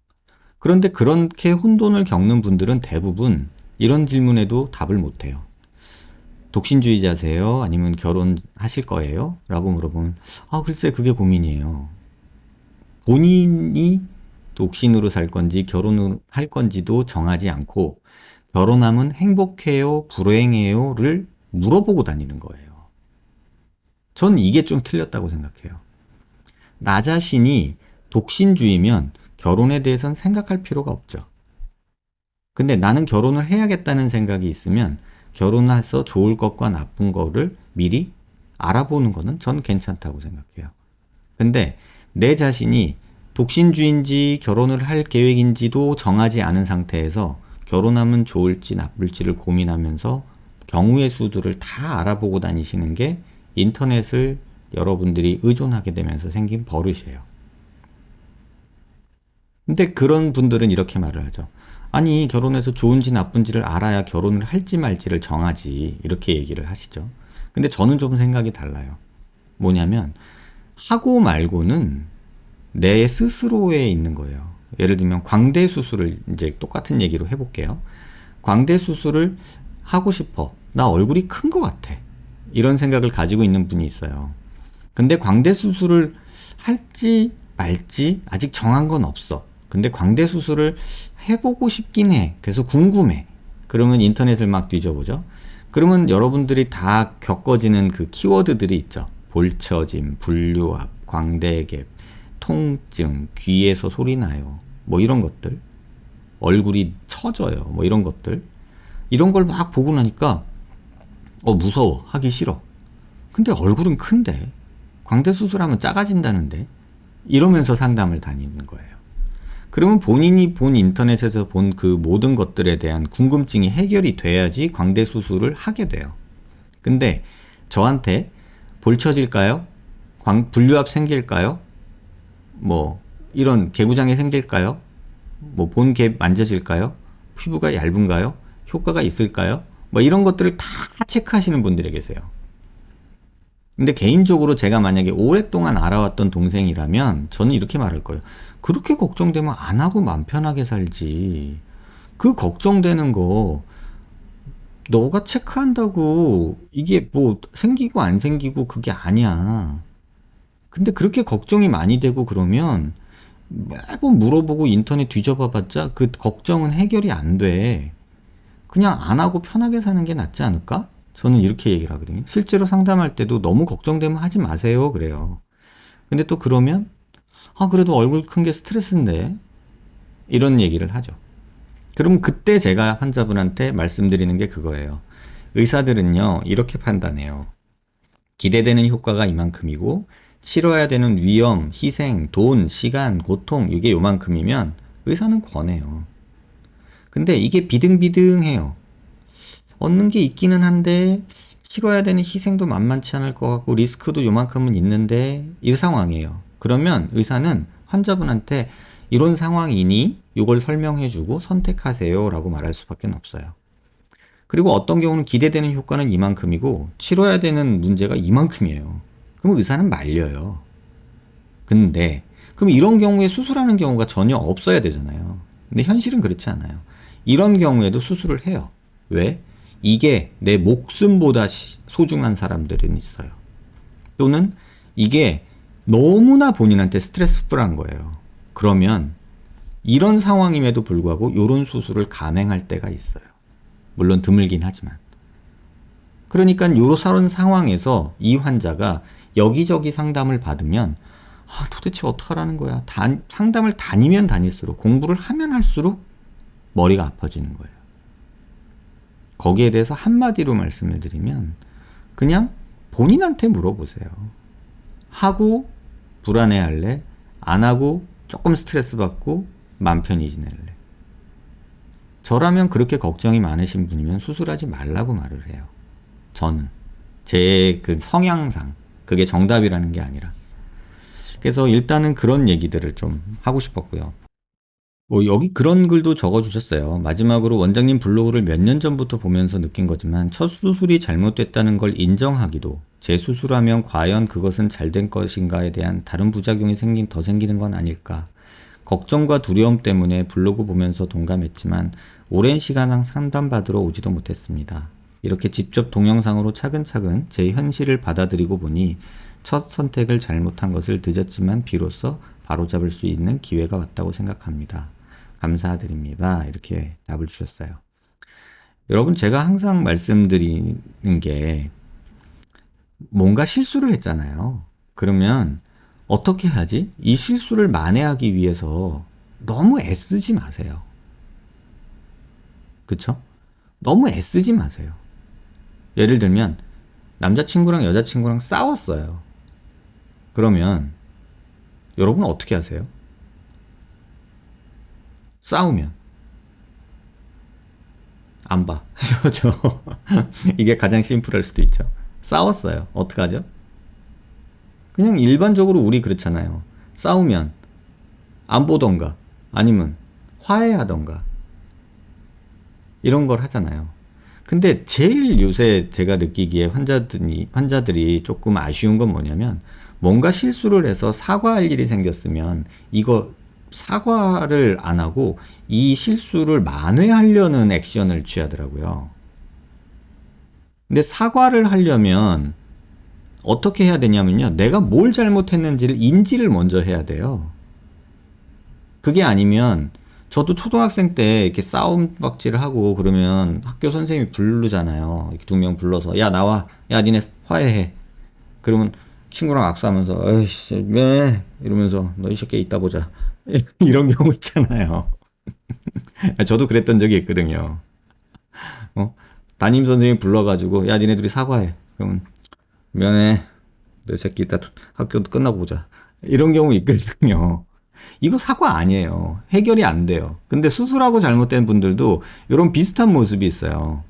그런데 그렇게 혼돈을 겪는 분들은 대부분 이런 질문에도 답을 못해요. 독신주의자세요? 아니면 결혼하실 거예요? 라고 물어보면 글쎄 그게 고민이에요. 본인이 독신으로 살 건지 결혼을 할 건지도 정하지 않고 결혼하면 행복해요? 불행해요? 를 물어보고 다니는 거예요. 전 이게 좀 틀렸다고 생각해요. 나 자신이 독신주의면 결혼에 대해서는 생각할 필요가 없죠. 근데 나는 결혼을 해야겠다는 생각이 있으면 결혼해서 좋을 것과 나쁜 거를 미리 알아보는 거는 전 괜찮다고 생각해요. 근데 내 자신이 독신주의인지 결혼을 할 계획인지도 정하지 않은 상태에서 결혼하면 좋을지 나쁠지를 고민하면서 경우의 수들을 다 알아보고 다니시는 게 인터넷을 여러분들이 의존하게 되면서 생긴 버릇이에요. 근데 그런 분들은 이렇게 말을 하죠. 아니, 결혼해서 좋은지 나쁜지를 알아야 결혼을 할지 말지를 정하지. 이렇게 얘기를 하시죠. 근데 저는 좀 생각이 달라요. 뭐냐면, 하고 말고는 내 스스로에 있는 거예요. 예를 들면, 광대 수술을 이제 똑같은 얘기로 해볼게요. 광대 수술을 하고 싶어. 나 얼굴이 큰 것 같아. 이런 생각을 가지고 있는 분이 있어요. 근데 광대 수술을 할지 말지 아직 정한 건 없어. 근데 광대 수술을 해보고 싶긴 해. 그래서 궁금해. 그러면 인터넷을 막 뒤져보죠. 그러면 여러분들이 다 겪어지는 그 키워드들이 있죠. 볼처짐, 분류압, 광대갭, 통증, 귀에서 소리 나요. 뭐 이런 것들. 얼굴이 처져요. 뭐 이런 것들. 이런 걸 막 보고 나니까 무서워. 하기 싫어. 근데 얼굴은 큰데 광대 수술하면 작아진다는데 이러면서 상담을 다니는 거예요. 그러면 본인이 본 인터넷에서 본 그 모든 것들에 대한 궁금증이 해결이 돼야지 광대 수술을 하게 돼요. 근데 저한테 볼처질까요? 분류압 생길까요? 뭐 이런 개구장이 생길까요? 뭐 본갭 만져질까요? 피부가 얇은가요? 효과가 있을까요? 뭐 이런 것들을 다 체크하시는 분들이 계세요. 근데 개인적으로 제가 만약에 오랫동안 알아왔던 동생이라면 저는 이렇게 말할 거예요. 그렇게 걱정되면 안 하고 맘 편하게 살지. 그 걱정되는 거 너가 체크한다고 이게 뭐 생기고 안 생기고 그게 아니야. 근데 그렇게 걱정이 많이 되고 그러면 매번 물어보고 인터넷 뒤져봐봤자 그 걱정은 해결이 안 돼. 그냥 안 하고 편하게 사는 게 낫지 않을까? 저는 이렇게 얘기를 하거든요. 실제로 상담할 때도 너무 걱정되면 하지 마세요. 그래요. 근데 또 그러면, 그래도 얼굴 큰 게 스트레스인데. 이런 얘기를 하죠. 그럼 그때 제가 환자분한테 말씀드리는 게 그거예요. 의사들은요, 이렇게 판단해요. 기대되는 효과가 이만큼이고, 치러야 되는 위험, 희생, 돈, 시간, 고통, 이게 요만큼이면 의사는 권해요. 근데 이게 비등비등해요. 얻는 게 있기는 한데, 치러야 되는 희생도 만만치 않을 것 같고, 리스크도 요만큼은 있는데, 이 상황이에요. 그러면 의사는 환자분한테 이런 상황이니 이걸 설명해주고 선택하세요 라고 말할 수밖에 없어요. 그리고 어떤 경우는 기대되는 효과는 이만큼이고 치러야 되는 문제가 이만큼이에요. 그럼 의사는 말려요. 근데 그럼 이런 경우에 수술하는 경우가 전혀 없어야 되잖아요. 근데 현실은 그렇지 않아요. 이런 경우에도 수술을 해요. 왜? 이게 내 목숨보다 소중한 사람들은 있어요. 또는 이게 너무나 본인한테 스트레스풀한 거예요. 그러면 이런 상황임에도 불구하고 이런 수술을 감행할 때가 있어요. 물론 드물긴 하지만. 그러니까 이런 상황에서 이 환자가 여기저기 상담을 받으면 도대체 어떡하라는 거야. 상담을 다니면 다닐수록 공부를 하면 할수록 머리가 아파지는 거예요. 거기에 대해서 한마디로 말씀을 드리면 그냥 본인한테 물어보세요. 하고 불안해할래? 안 하고 조금 스트레스 받고 맘 편히 지낼래? 저라면 그렇게 걱정이 많으신 분이면 수술하지 말라고 말을 해요. 저는. 제 그 성향상. 그게 정답이라는 게 아니라. 그래서 일단은 그런 얘기들을 좀 하고 싶었고요. 여기 그런 글도 적어주셨어요. 마지막으로 원장님 블로그를 몇 년 전부터 보면서 느낀 거지만 첫 수술이 잘못됐다는 걸 인정하기도, 재수술하면 과연 그것은 잘된 것인가에 대한 다른 부작용이 더 생기는 건 아닐까. 걱정과 두려움 때문에 블로그 보면서 동감했지만 오랜 시간 상담받으러 오지도 못했습니다. 이렇게 직접 동영상으로 차근차근 제 현실을 받아들이고 보니 첫 선택을 잘못한 것을 늦었지만 비로소 바로잡을 수 있는 기회가 왔다고 생각합니다. 감사드립니다. 이렇게 답을 주셨어요. 여러분, 제가 항상 말씀드리는 게 뭔가 실수를 했잖아요. 그러면 어떻게 하지? 이 실수를 만회하기 위해서 너무 애쓰지 마세요. 그쵸? 너무 애쓰지 마세요. 예를 들면 남자친구랑 여자친구랑 싸웠어요. 그러면 여러분 어떻게 하세요? 싸우면 안 봐. 헤어져. 이게 가장 심플할 수도 있죠. 싸웠어요. 어떡하죠? 그냥 일반적으로 우리 그렇잖아요. 싸우면 안 보던가 아니면 화해하던가 이런 걸 하잖아요. 근데 제일 요새 제가 느끼기에 환자들이 조금 아쉬운 건 뭐냐면 뭔가 실수를 해서 사과할 일이 생겼으면 이거 사과를 안 하고 이 실수를 만회하려는 액션을 취하더라고요. 근데 사과를 하려면 어떻게 해야 되냐면요. 내가 뭘 잘못했는지를 인지를 먼저 해야 돼요. 그게 아니면 저도 초등학생 때 이렇게 싸움박질을 하고 그러면 학교 선생님이 부르잖아요. 이렇게 2명 불러서 야 나와. 야 니네 화해해. 그러면 친구랑 악수하면서 어이씨 왜 이러면서 너 이 새끼 이따 보자. 이런 경우 있잖아요. 저도 그랬던 적이 있거든요. 담임 선생님 불러가지고 야 니네들이 사과해. 그러면 미안해. 너 이 새끼 이따 학교 끝나고 보자. 이런 경우 있거든요. 이거 사과 아니에요. 해결이 안 돼요. 근데 수술하고 잘못된 분들도 이런 비슷한 모습이 있어요.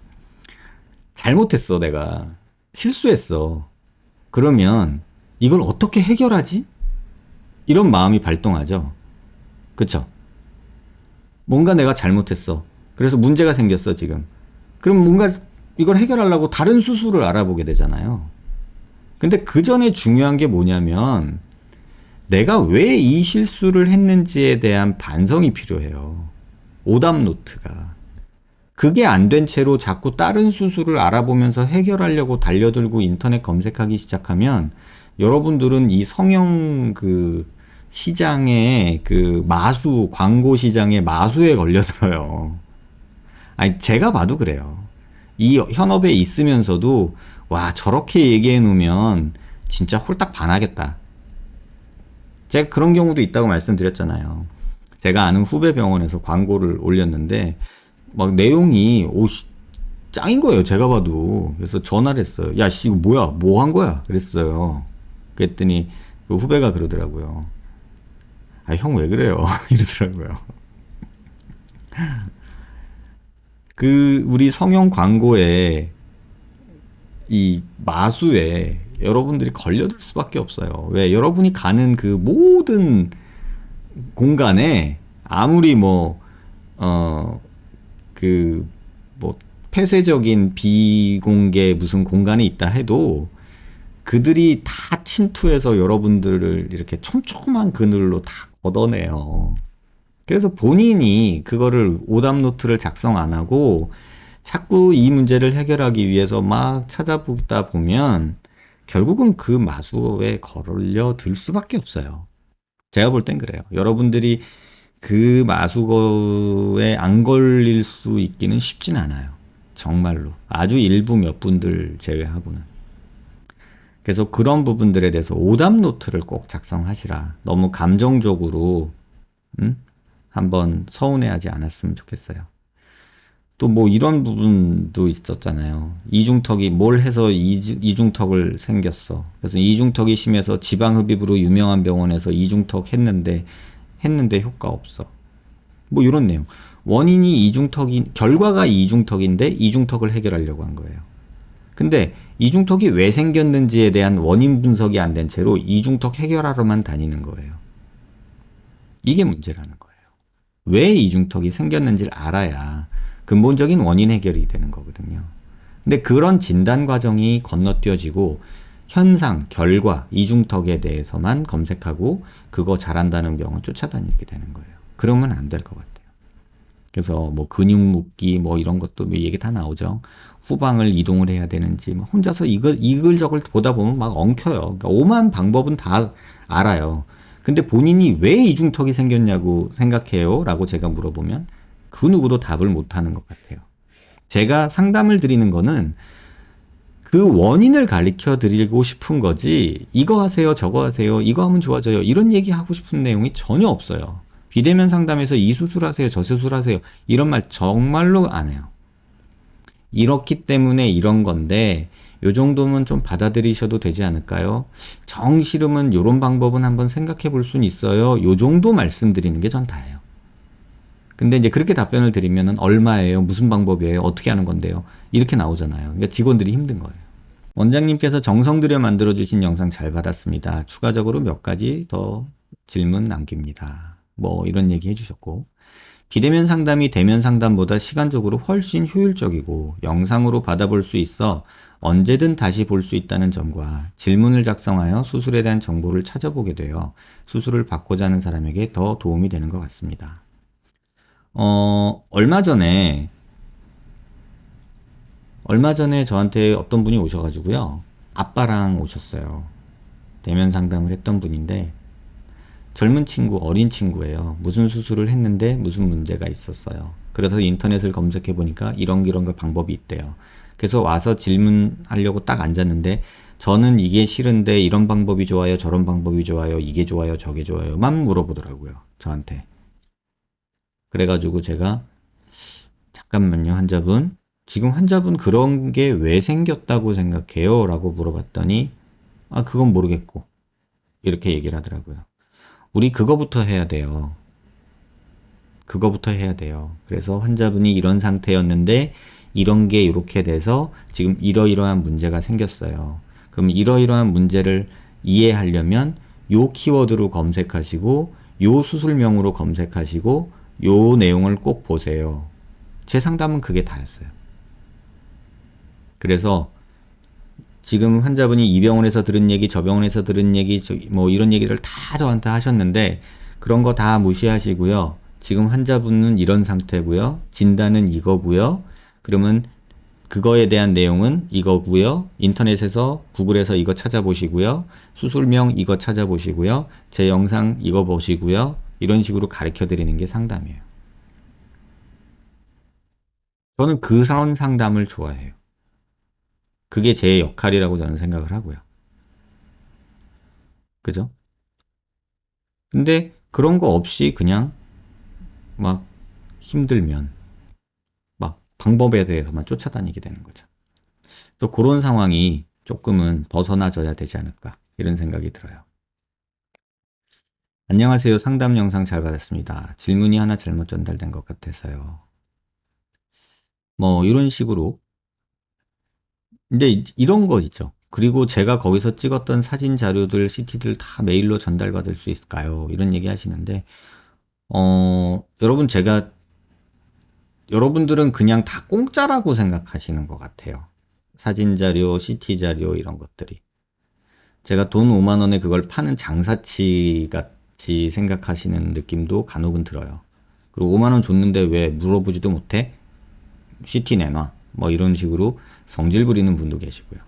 잘못했어, 내가. 실수했어. 그러면 이걸 어떻게 해결하지? 이런 마음이 발동하죠. 그쵸? 뭔가 내가 잘못했어. 그래서 문제가 생겼어, 지금. 그럼 뭔가 이걸 해결하려고 다른 수술을 알아보게 되잖아요. 근데 그 전에 중요한 게 뭐냐면 내가 왜 이 실수를 했는지에 대한 반성이 필요해요. 오답 노트가. 그게 안 된 채로 자꾸 다른 수술을 알아보면서 해결하려고 달려들고 인터넷 검색하기 시작하면 여러분들은 이 성형 시장의 광고 시장의 마수에 걸려서요. 아니, 제가 봐도 그래요. 이 현업에 있으면서도 와 저렇게 얘기해 놓으면 진짜 홀딱 반하겠다. 제가 그런 경우도 있다고 말씀드렸잖아요. 제가 아는 후배 병원에서 광고를 올렸는데 막 내용이 짱인 거예요. 제가 봐도. 그래서 전화를 했어요. 야, 씨, 이거 뭐야? 뭐 한 거야? 그랬어요. 그랬더니 그 후배가 그러더라고요. 아, 형 왜 그래요? 이러더라고요. 그 우리 성형 광고에 이 마수에 여러분들이 걸려들 수밖에 없어요. 왜? 여러분이 가는 그 모든 공간에 아무리 그, 뭐, 폐쇄적인 비공개 무슨 공간에 있다 해도 그들이 다 침투해서 여러분들을 이렇게 촘촘한 그늘로 다 걷어내요. 그래서 본인이 그거를 오답 노트를 작성 안 하고 자꾸 이 문제를 해결하기 위해서 막 찾아보다 보면 결국은 그 마수에 걸려들 수밖에 없어요. 제가 볼 땐 그래요. 여러분들이 그 마수거에 안 걸릴 수 있기는 쉽진 않아요. 정말로. 아주 일부 몇 분들 제외하고는. 그래서 그런 부분들에 대해서 오답 노트를 꼭 작성하시라. 너무 감정적으로 한번 서운해하지 않았으면 좋겠어요. 또 뭐 이런 부분도 있었잖아요. 이중턱이 뭘 해서 이중턱을 생겼어. 그래서 이중턱이 심해서 지방흡입으로 유명한 병원에서 이중턱 했는데 효과 없어. 뭐 이런 내용. 원인이 결과가 이중턱인데 이중턱을 해결하려고 한 거예요. 근데 이중턱이 왜 생겼는지에 대한 원인 분석이 안 된 채로 이중턱 해결하러만 다니는 거예요. 이게 문제라는 거예요. 왜 이중턱이 생겼는지를 알아야 근본적인 원인 해결이 되는 거거든요. 근데 그런 진단 과정이 건너뛰어지고 현상, 결과, 이중턱에 대해서만 검색하고 그거 잘한다는 병원 쫓아다니게 되는 거예요. 그러면 안 될 것 같아요. 그래서 뭐 근육 묶기 뭐 이런 것도 뭐 얘기 다 나오죠. 후방을 이동을 해야 되는지 뭐 혼자서 이글저글 보다 보면 막 엉켜요. 그러니까 오만 방법은 다 알아요. 근데 본인이 왜 이중턱이 생겼냐고 생각해요? 라고 제가 물어보면 그 누구도 답을 못하는 것 같아요. 제가 상담을 드리는 거는 그 원인을 가르쳐 드리고 싶은 거지 이거 하세요 저거 하세요 이거 하면 좋아져요 이런 얘기 하고 싶은 내용이 전혀 없어요. 비대면 상담에서 이 수술하세요 저 수술하세요 이런 말 정말로 안 해요. 이렇기 때문에 이런 건데 요 정도면 좀 받아들이셔도 되지 않을까요? 정 싫으면 요런 방법은 한번 생각해 볼 수는 있어요. 요 정도 말씀드리는 게 전 다예요. 근데 이제 그렇게 답변을 드리면은 얼마예요? 무슨 방법이에요? 어떻게 하는 건데요? 이렇게 나오잖아요. 그러니까 직원들이 힘든 거예요. 원장님께서 정성 들여 만들어주신 영상 잘 받았습니다. 추가적으로 몇 가지 더 질문 남깁니다. 뭐 이런 얘기 해주셨고 비대면 상담이 대면 상담보다 시간적으로 훨씬 효율적이고 영상으로 받아볼 수 있어 언제든 다시 볼 수 있다는 점과 질문을 작성하여 수술에 대한 정보를 찾아보게 되어 수술을 받고자 하는 사람에게 더 도움이 되는 것 같습니다. 얼마 전에 저한테 어떤 분이 오셔가지고요. 아빠랑 오셨어요. 대면 상담을 했던 분인데 젊은 친구, 어린 친구예요. 무슨 수술을 했는데 무슨 문제가 있었어요. 그래서 인터넷을 검색해 보니까 이런 거 방법이 있대요. 그래서 와서 질문하려고 딱 앉았는데 저는 이게 싫은데 이런 방법이 좋아요, 저런 방법이 좋아요, 이게 좋아요, 저게 좋아요만 물어보더라고요. 저한테. 그래가지고 제가 잠깐만요, 환자분. 지금 환자분 그런 게 왜 생겼다고 생각해요? 라고 물어봤더니 아, 그건 모르겠고 이렇게 얘기를 하더라고요. 우리 그거부터 해야 돼요. 그거부터 해야 돼요. 그래서 환자분이 이런 상태였는데 이런 게 이렇게 돼서 지금 이러이러한 문제가 생겼어요. 그럼 이러이러한 문제를 이해하려면 요 키워드로 검색하시고 요 수술명으로 검색하시고 요 내용을 꼭 보세요. 제 상담은 그게 다였어요. 그래서 지금 환자분이 이 병원에서 들은 얘기, 저 병원에서 들은 얘기, 뭐 이런 얘기를 다 저한테 하셨는데 그런 거 다 무시하시고요. 지금 환자분은 이런 상태고요. 진단은 이거고요. 그러면 그거에 대한 내용은 이거고요. 인터넷에서 구글에서 이거 찾아보시고요. 수술명 이거 찾아보시고요. 제 영상 이거 보시고요. 이런 식으로 가르쳐 드리는 게 상담이에요. 저는 그 선 상담을 좋아해요. 그게 제 역할이라고 저는 생각을 하고요. 그죠? 근데 그런 거 없이 그냥 막 힘들면 막 방법에 대해서만 쫓아다니게 되는 거죠. 또 그런 상황이 조금은 벗어나져야 되지 않을까 이런 생각이 들어요. 안녕하세요. 상담 영상 잘 받았습니다. 질문이 하나 잘못 전달된 것 같아서요. 뭐 이런 식으로. 근데 이런 거 있죠. 그리고 제가 거기서 찍었던 사진 자료들, CT들 다 메일로 전달받을 수 있을까요? 이런 얘기 하시는데 여러분 제가 여러분들은 그냥 다 공짜라고 생각하시는 것 같아요. 사진 자료, CT 자료 이런 것들이. 제가 돈 5만 원에 그걸 파는 장사치 같이 생각하시는 느낌도 간혹은 들어요. 그리고 5만 원 줬는데 왜 물어보지도 못해? CT 내놔. 뭐 이런 식으로 성질 부리는 분도 계시고요.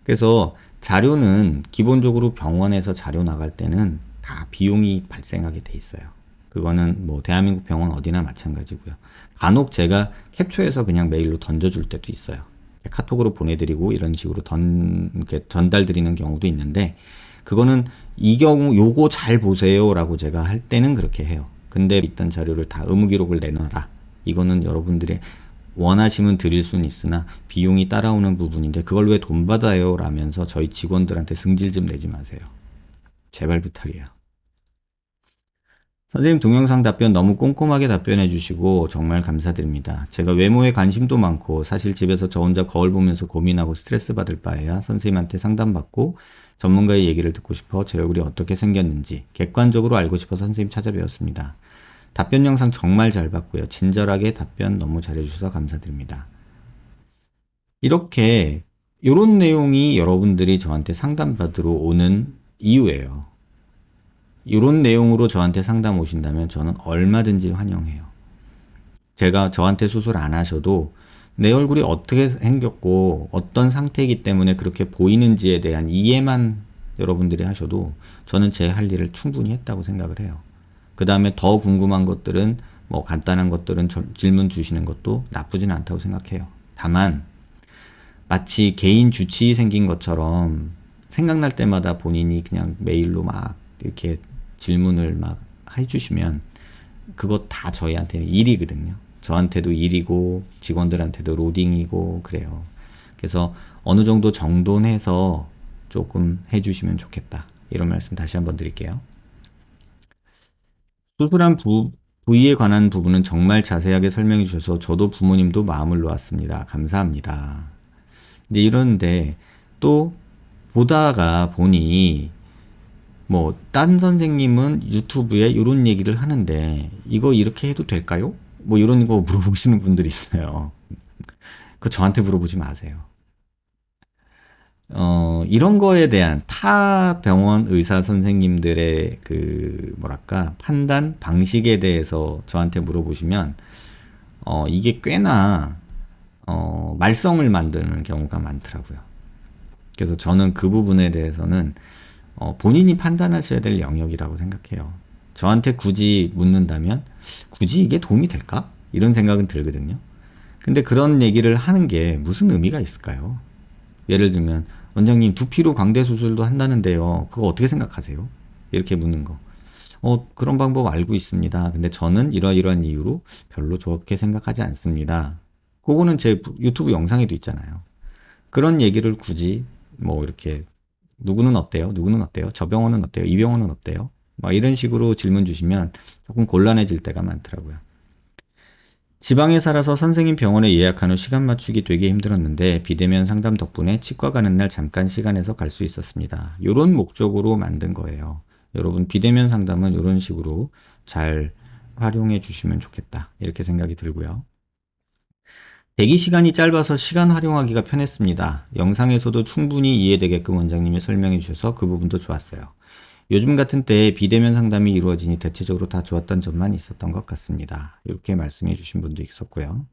그래서 자료는 기본적으로 병원에서 자료 나갈 때는 다 비용이 발생하게 돼 있어요. 그거는 뭐 대한민국 병원 어디나 마찬가지고요. 간혹 제가 캡처해서 그냥 메일로 던져줄 때도 있어요. 카톡으로 보내드리고 이런 식으로 이렇게 전달드리는 경우도 있는데 그거는 이 경우 요거 잘 보세요라고 제가 할 때는 그렇게 해요. 근데 있던 자료를 다 의무기록을 내놔라. 이거는 여러분들의 원하시면 드릴 수는 있으나 비용이 따라오는 부분인데 그걸 왜 돈 받아요? 라면서 저희 직원들한테 승질 좀 내지 마세요. 제발 부탁이에요. 선생님 동영상 답변 너무 꼼꼼하게 답변해 주시고 정말 감사드립니다. 제가 외모에 관심도 많고 사실 집에서 저 혼자 거울 보면서 고민하고 스트레스 받을 바에야 선생님한테 상담받고 전문가의 얘기를 듣고 싶어 제 얼굴이 어떻게 생겼는지 객관적으로 알고 싶어서 선생님 찾아뵈었습니다. 답변 영상 정말 잘 봤고요. 친절하게 답변 너무 잘해주셔서 감사드립니다. 이렇게 이런 내용이 여러분들이 저한테 상담받으러 오는 이유예요. 이런 내용으로 저한테 상담 오신다면 저는 얼마든지 환영해요. 제가 저한테 수술 안 하셔도 내 얼굴이 어떻게 생겼고 어떤 상태이기 때문에 그렇게 보이는지에 대한 이해만 여러분들이 하셔도 저는 제 할 일을 충분히 했다고 생각을 해요. 그 다음에 더 궁금한 것들은 뭐 간단한 것들은 질문 주시는 것도 나쁘진 않다고 생각해요. 다만 마치 개인 주치의 생긴 것처럼 생각날 때마다 본인이 그냥 메일로 막 이렇게 질문을 막 해주시면 그거 다 저희한테는 일이거든요. 저한테도 일이고 직원들한테도 로딩이고 그래요. 그래서 어느 정도 정돈해서 조금 해주시면 좋겠다. 이런 말씀 다시 한번 드릴게요. 수술한 부위에 관한 부분은 정말 자세하게 설명해 주셔서 저도 부모님도 마음을 놓았습니다. 감사합니다. 이제 이러는데 또 보다가 보니 뭐 딴 선생님은 유튜브에 이런 얘기를 하는데 이거 이렇게 해도 될까요? 뭐 이런 거 물어보시는 분들이 있어요. 그거 저한테 물어보지 마세요. 이런 거에 대한 타 병원 의사 선생님들의 그 뭐랄까 판단 방식에 대해서 저한테 물어보시면 이게 꽤나 말썽을 만드는 경우가 많더라고요. 그래서 저는 그 부분에 대해서는 본인이 판단하셔야 될 영역이라고 생각해요. 저한테 굳이 묻는다면 굳이 이게 도움이 될까? 이런 생각은 들거든요. 근데 그런 얘기를 하는 게 무슨 의미가 있을까요? 예를 들면 원장님 두피로 광대 수술도 한다는데요. 그거 어떻게 생각하세요? 이렇게 묻는 거. 그런 방법 알고 있습니다. 근데 저는 이러이러한 이유로 별로 좋게 생각하지 않습니다. 그거는 제 유튜브 영상에도 있잖아요. 그런 얘기를 굳이 뭐 이렇게 누구는 어때요? 누구는 어때요? 저 병원은 어때요? 이 병원은 어때요? 막 이런 식으로 질문 주시면 조금 곤란해질 때가 많더라고요. 지방에 살아서 선생님 병원에 예약한 후 시간 맞추기 되게 힘들었는데 비대면 상담 덕분에 치과 가는 날 잠깐 시간 내서 갈 수 있었습니다. 이런 목적으로 만든 거예요. 여러분 비대면 상담은 이런 식으로 잘 활용해 주시면 좋겠다. 이렇게 생각이 들고요. 대기 시간이 짧아서 시간 활용하기가 편했습니다. 영상에서도 충분히 이해되게끔 원장님이 설명해 주셔서 그 부분도 좋았어요. 요즘 같은 때에 비대면 상담이 이루어지니 대체적으로 다 좋았던 점만 있었던 것 같습니다. 이렇게 말씀해 주신 분도 있었고요.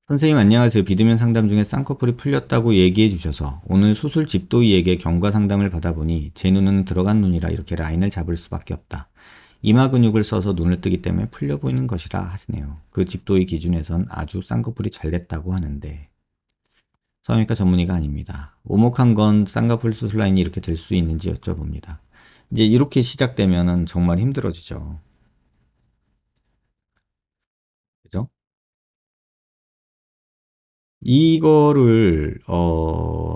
선생님 안녕하세요. 비대면 상담 중에 쌍꺼풀이 풀렸다고 얘기해 주셔서 오늘 수술 집도의에게 경과 상담을 받아보니 제 눈은 들어간 눈이라 이렇게 라인을 잡을 수밖에 없다. 이마 근육을 써서 눈을 뜨기 때문에 풀려 보이는 것이라 하시네요. 그 집도의 기준에선 아주 쌍꺼풀이 잘 됐다고 하는데 성형외과 전문의가 아닙니다. 오목한 건 쌍꺼풀 수술 라인이 이렇게 될 수 있는지 여쭤봅니다. 이제 이렇게 시작되면은 정말 힘들어지죠. 그죠? 이거를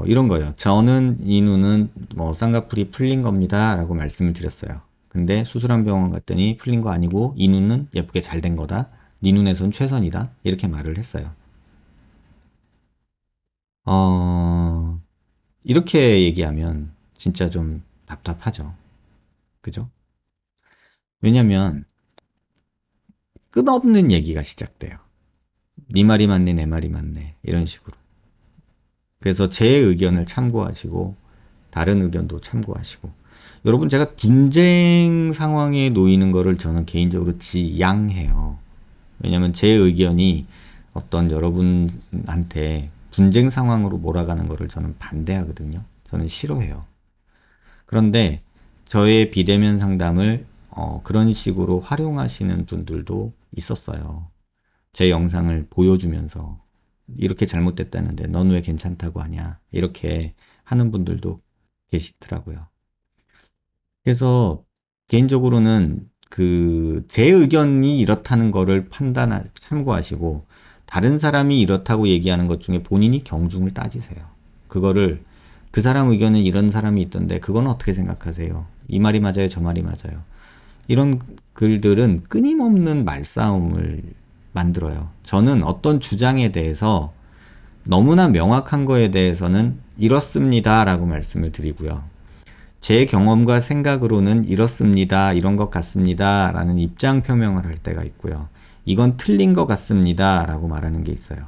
이런 거예요. 저는 이 눈은 뭐 쌍꺼풀이 풀린 겁니다라고 말씀을 드렸어요. 근데 수술한 병원 갔더니 풀린 거 아니고 이 눈은 예쁘게 잘 된 거다. 네 눈에선 최선이다. 이렇게 말을 했어요. 어, 이렇게 얘기하면 진짜 좀 답답하죠. 그죠? 왜냐면 끝없는 얘기가 시작돼요. 네 말이 맞네, 내 말이 맞네. 이런 식으로. 그래서 제 의견을 참고하시고 다른 의견도 참고하시고 여러분 제가 분쟁 상황에 놓이는 거를 저는 개인적으로 지양해요. 왜냐면 제 의견이 어떤 여러분한테 분쟁 상황으로 몰아가는 거를 저는 반대하거든요. 저는 싫어해요. 그런데 저의 비대면 상담을 그런 식으로 활용하시는 분들도 있었어요. 제 영상을 보여주면서 이렇게 잘못됐다는데 넌 왜 괜찮다고 하냐 이렇게 하는 분들도 계시더라고요. 그래서 개인적으로는 그 제 의견이 이렇다는 거를 참고하시고 다른 사람이 이렇다고 얘기하는 것 중에 본인이 경중을 따지세요. 그거를 그 사람 의견은 이런 사람이 있던데 그건 어떻게 생각하세요? 이 말이 맞아요, 저 말이 맞아요. 이런 글들은 끊임없는 말싸움을 만들어요. 저는 어떤 주장에 대해서 너무나 명확한 거에 대해서는 이렇습니다 라고 말씀을 드리고요. 제 경험과 생각으로는 이렇습니다, 이런 것 같습니다 라는 입장 표명을 할 때가 있고요. 이건 틀린 것 같습니다 라고 말하는 게 있어요.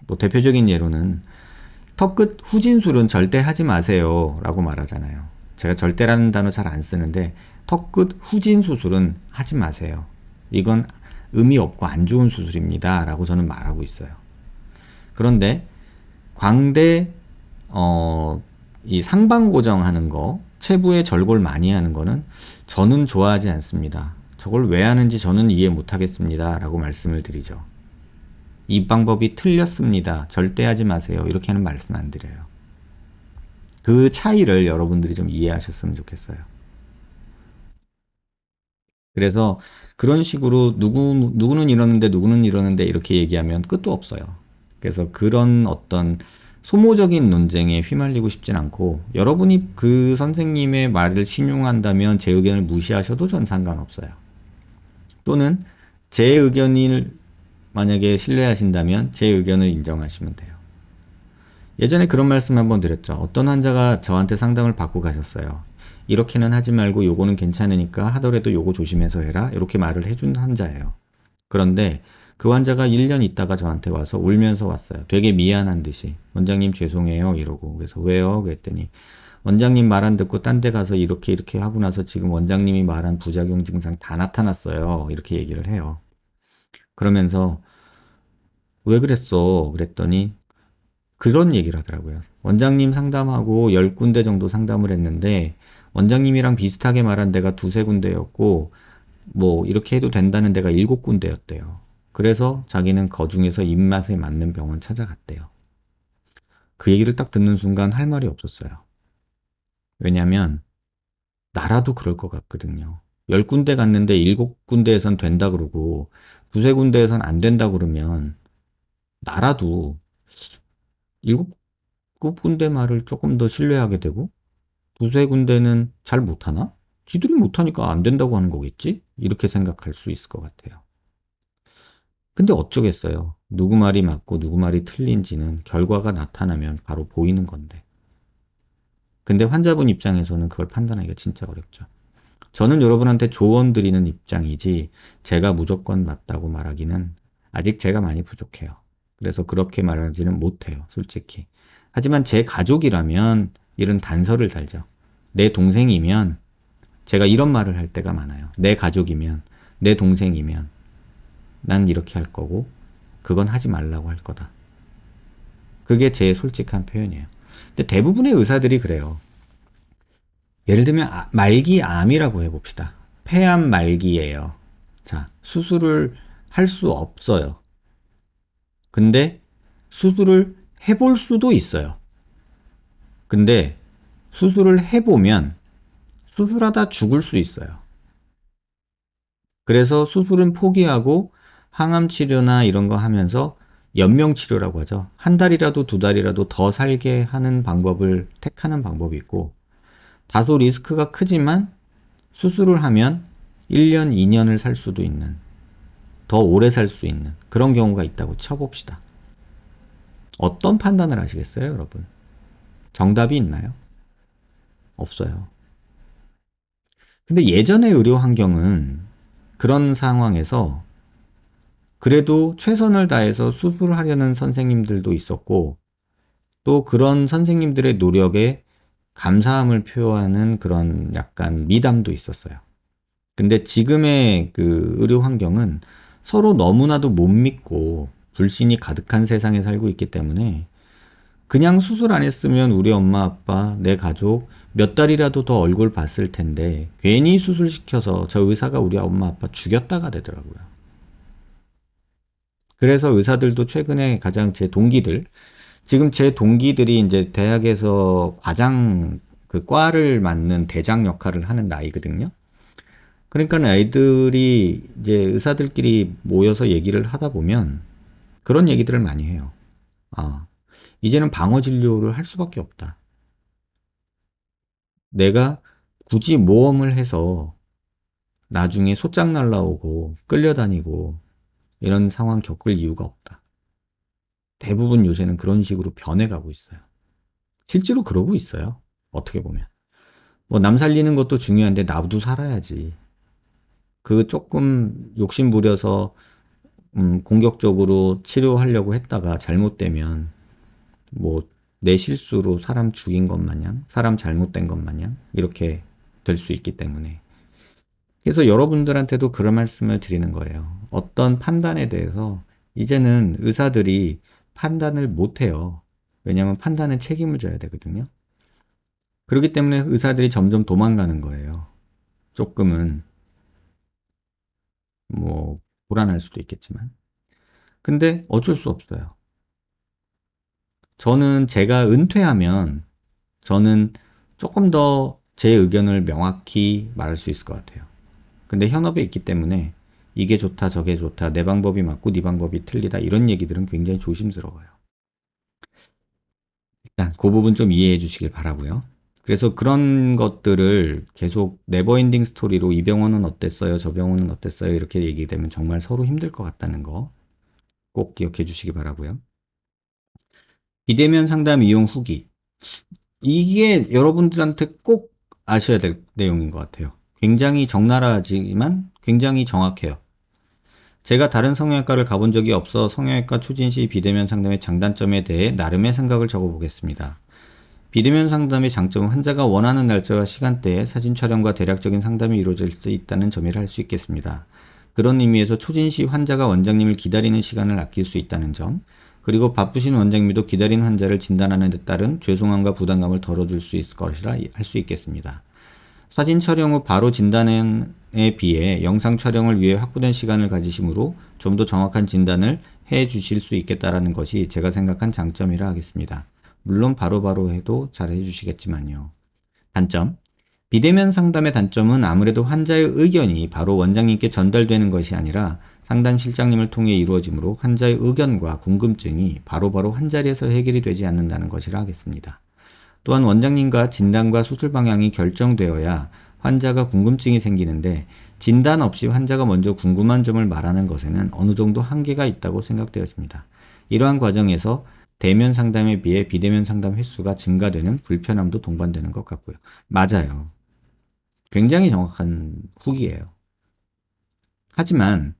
뭐 대표적인 예로는 턱끝 후진술은 절대 하지 마세요 라고 말하잖아요. 제가 절대라는 단어 잘 안 쓰는데 턱끝 후진 수술은 하지 마세요. 이건 의미 없고 안 좋은 수술입니다 라고 저는 말하고 있어요. 그런데 광대 이 상방 고정하는 거, 체부에 절골 많이 하는 거는 저는 좋아하지 않습니다. 저걸 왜 하는지 저는 이해 못 하겠습니다 라고 말씀을 드리죠. 이 방법이 틀렸습니다. 절대 하지 마세요. 이렇게 하는 말씀 안 드려요. 그 차이를 여러분들이 좀 이해하셨으면 좋겠어요. 그래서 그런 식으로 누구는 이러는데 누구는 이러는데 이렇게 얘기하면 끝도 없어요. 그래서 그런 어떤 소모적인 논쟁에 휘말리고 싶진 않고 여러분이 그 선생님의 말을 신용한다면 제 의견을 무시하셔도 전 상관없어요. 또는 제 의견을 만약에 신뢰하신다면 제 의견을 인정하시면 돼요. 예전에 그런 말씀 한번 드렸죠. 어떤 환자가 저한테 상담을 받고 가셨어요. 이렇게는 하지 말고 요거는 괜찮으니까 하더라도 요거 조심해서 해라. 이렇게 말을 해준 환자예요. 그런데 그 환자가 1년 있다가 저한테 와서 울면서 왔어요. 되게 미안한 듯이. 원장님 죄송해요. 이러고. 그래서 왜요? 그랬더니 원장님 말 안 듣고 딴 데 가서 이렇게 이렇게 하고 나서 지금 원장님이 말한 부작용 증상 다 나타났어요. 이렇게 얘기를 해요. 그러면서 왜 그랬어? 그랬더니 그런 얘기를 하더라고요. 원장님 상담하고 10군데 정도 상담을 했는데 원장님이랑 비슷하게 말한 데가 두세 군데였고 뭐 이렇게 해도 된다는 데가 7군데였대요. 그래서 자기는 그 중에서 입맛에 맞는 병원 찾아갔대요. 그 얘기를 딱 듣는 순간 할 말이 없었어요. 왜냐면 나라도 그럴 것 같거든요. 10군데 갔는데 7군데에선 된다 그러고 두세 군데에선 안 된다 그러면 나라도 7군데 말을 조금 더 신뢰하게 되고 두세 군데는 잘 못하나? 지들이 못하니까 안 된다고 하는 거겠지? 이렇게 생각할 수 있을 것 같아요. 근데 어쩌겠어요. 누구 말이 맞고 누구 말이 틀린지는 결과가 나타나면 바로 보이는 건데. 근데 환자분 입장에서는 그걸 판단하기가 진짜 어렵죠. 저는 여러분한테 조언 드리는 입장이지 제가 무조건 맞다고 말하기는 아직 제가 많이 부족해요. 그래서 그렇게 말하지는 못해요. 솔직히. 하지만 제 가족이라면 이런 단서를 달죠. 내 동생이면 제가 이런 말을 할 때가 많아요. 내 가족이면, 내 동생이면 난 이렇게 할 거고 그건 하지 말라고 할 거다. 그게 제 솔직한 표현이에요. 근데 대부분의 의사들이 그래요. 예를 들면 말기암이라고 해봅시다. 폐암 말기예요. 자, 수술을 할 수 없어요. 근데 수술을 해볼 수도 있어요. 근데 수술을 해보면 수술하다 죽을 수 있어요. 그래서 수술은 포기하고 항암 치료나 이런 거 하면서 연명 치료라고 하죠. 한 달이라도 두 달이라도 더 살게 하는 방법을 택하는 방법이 있고, 다소 리스크가 크지만 수술을 하면 1년, 2년을 살 수도 있는, 더 오래 살 수 있는 그런 경우가 있다고 쳐봅시다. 어떤 판단을 하시겠어요, 여러분? 정답이 있나요? 없어요. 근데 예전의 의료 환경은 그런 상황에서 그래도 최선을 다해서 수술하려는 선생님들도 있었고, 또 그런 선생님들의 노력에 감사함을 표하는 그런 약간 미담도 있었어요. 근데 지금의 그 의료 환경은 서로 너무나도 못 믿고 불신이 가득한 세상에 살고 있기 때문에 그냥 수술 안 했으면 우리 엄마 아빠 내 가족 몇 달이라도 더 얼굴 봤을 텐데 괜히 수술시켜서 저 의사가 우리 엄마 아빠 죽였다가 되더라고요. 그래서 의사들도 최근에 가장 제 동기들, 지금 제 동기들이 이제 대학에서 과장 그 과를 맡는 대장 역할을 하는 나이거든요. 그러니까 아이들이 이제 의사들끼리 모여서 얘기를 하다 보면 그런 얘기들을 많이 해요. 아, 이제는 방어 진료를 할 수밖에 없다. 내가 굳이 모험을 해서 나중에 소짝 날라오고 끌려다니고 이런 상황 겪을 이유가 없다. 대부분 요새는 그런 식으로 변해가고 있어요. 실제로 그러고 있어요. 어떻게 보면. 뭐 남 살리는 것도 중요한데 나도 살아야지. 그 조금 욕심 부려서 공격적으로 치료하려고 했다가 잘못되면 뭐 내 실수로 사람 죽인 것 마냥, 사람 잘못된 것 마냥 이렇게 될 수 있기 때문에. 그래서 여러분들한테도 그런 말씀을 드리는 거예요. 어떤 판단에 대해서 이제는 의사들이 판단을 못 해요. 왜냐하면 판단은 책임을 져야 되거든요. 그렇기 때문에 의사들이 점점 도망가는 거예요. 조금은 뭐 불안할 수도 있겠지만. 근데 어쩔 수 없어요. 저는 제가 은퇴하면 저는 조금 더 제 의견을 명확히 말할 수 있을 것 같아요. 근데 현업에 있기 때문에 이게 좋다 저게 좋다 내 방법이 맞고 네 방법이 틀리다 이런 얘기들은 굉장히 조심스러워요. 일단 그 부분 좀 이해해 주시길 바라고요. 그래서 그런 것들을 계속 네버엔딩 스토리로 이 병원은 어땠어요 저 병원은 어땠어요 이렇게 얘기되면 정말 서로 힘들 것 같다는 거 꼭 기억해 주시기 바라고요. 비대면 상담 이용 후기, 이게 여러분들한테 꼭 아셔야 될 내용인 것 같아요. 굉장히 적나라하지만 굉장히 정확해요. 제가 다른 성형외과를 가본 적이 없어 성형외과 추진 시 비대면 상담의 장단점에 대해 나름의 생각을 적어보겠습니다. 비대면 상담의 장점은 환자가 원하는 날짜와 시간대에 사진 촬영과 대략적인 상담이 이루어질 수 있다는 점이라 할 수 있겠습니다. 그런 의미에서 초진 시 환자가 원장님을 기다리는 시간을 아낄 수 있다는 점, 그리고 바쁘신 원장님도 기다리는 환자를 진단하는 데 따른 죄송함과 부담감을 덜어줄 수 있을 것이라 할 수 있겠습니다. 사진 촬영 후 바로 진단에 비해 영상 촬영을 위해 확보된 시간을 가지심으로 좀 더 정확한 진단을 해 주실 수 있겠다라는 것이 제가 생각한 장점이라 하겠습니다. 물론 바로바로 해도 잘 해주시겠지만요. 단점. 비대면 상담의 단점은 아무래도 환자의 의견이 바로 원장님께 전달되는 것이 아니라 상담 실장님을 통해 이루어지므로 환자의 의견과 궁금증이 바로바로 한자리에서 해결이 되지 않는다는 것이라 하겠습니다. 또한 원장님과 진단과 수술 방향이 결정되어야 환자가 궁금증이 생기는데 진단 없이 환자가 먼저 궁금한 점을 말하는 것에는 어느 정도 한계가 있다고 생각되어집니다. 이러한 과정에서 대면 상담에 비해 비대면 상담 횟수가 증가되는 불편함도 동반되는 것 같고요. 맞아요. 굉장히 정확한 후기예요. 하지만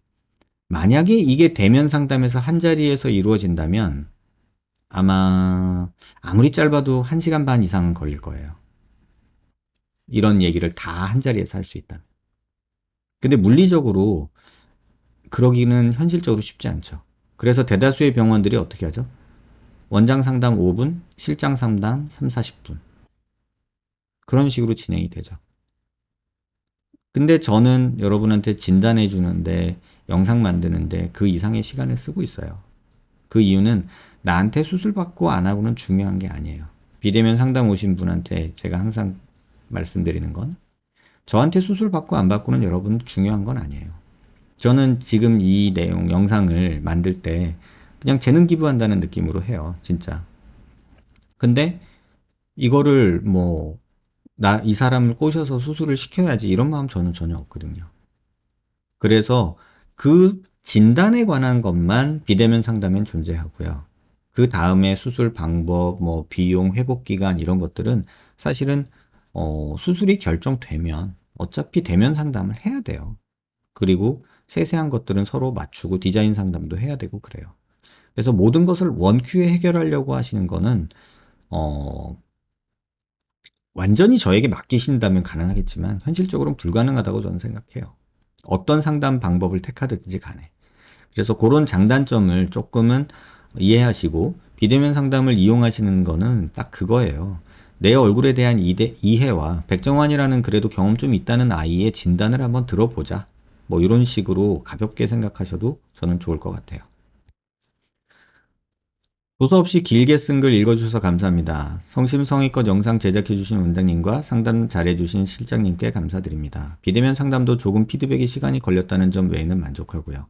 만약에 이게 대면 상담에서 한자리에서 이루어진다면 아마 아무리 짧아도 1시간 반 이상은 걸릴 거예요. 이런 얘기를 다 한자리에서 할 수 있다. 근데 물리적으로 그러기는 현실적으로 쉽지 않죠. 그래서 대다수의 병원들이 어떻게 하죠? 원장 상담 5분, 실장 상담 3, 40분. 그런 식으로 진행이 되죠. 근데 저는 여러분한테 진단해 주는데 영상 만드는데 그 이상의 시간을 쓰고 있어요. 그 이유는 나한테 수술 받고 안 하고는 중요한 게 아니에요. 비대면 상담 오신 분한테 제가 항상 말씀드리는 건 저한테 수술 받고 안 받고는 여러분 중요한 건 아니에요. 저는 지금 이 내용 영상을 만들 때 그냥 재능 기부한다는 느낌으로 해요. 진짜. 근데 이거를 뭐 이 사람을 꼬셔서 수술을 시켜야지 이런 마음 저는 전혀 없거든요. 그래서 그 진단에 관한 것만 비대면 상담엔 존재하고요. 그 다음에 수술 방법, 뭐 비용, 회복 기간 이런 것들은 사실은 수술이 결정되면 어차피 대면 상담을 해야 돼요. 그리고 세세한 것들은 서로 맞추고 디자인 상담도 해야 되고 그래요. 그래서 모든 것을 원큐에 해결하려고 하시는 거는 어, 완전히 저에게 맡기신다면 가능하겠지만 현실적으로는 불가능하다고 저는 생각해요. 어떤 상담 방법을 택하든지 간에. 그래서 그런 장단점을 조금은 이해하시고 비대면 상담을 이용하시는 거는 딱 그거예요. 내 얼굴에 대한 이해와 백정환이라는 그래도 경험 좀 있다는 아이의 진단을 한번 들어보자. 뭐 이런 식으로 가볍게 생각하셔도 저는 좋을 것 같아요. 도서 없이 길게 쓴 글 읽어주셔서 감사합니다. 성심성의껏 영상 제작해주신 원장님과 상담 잘해주신 실장님께 감사드립니다. 비대면 상담도 조금 피드백이 시간이 걸렸다는 점 외에는 만족하고요.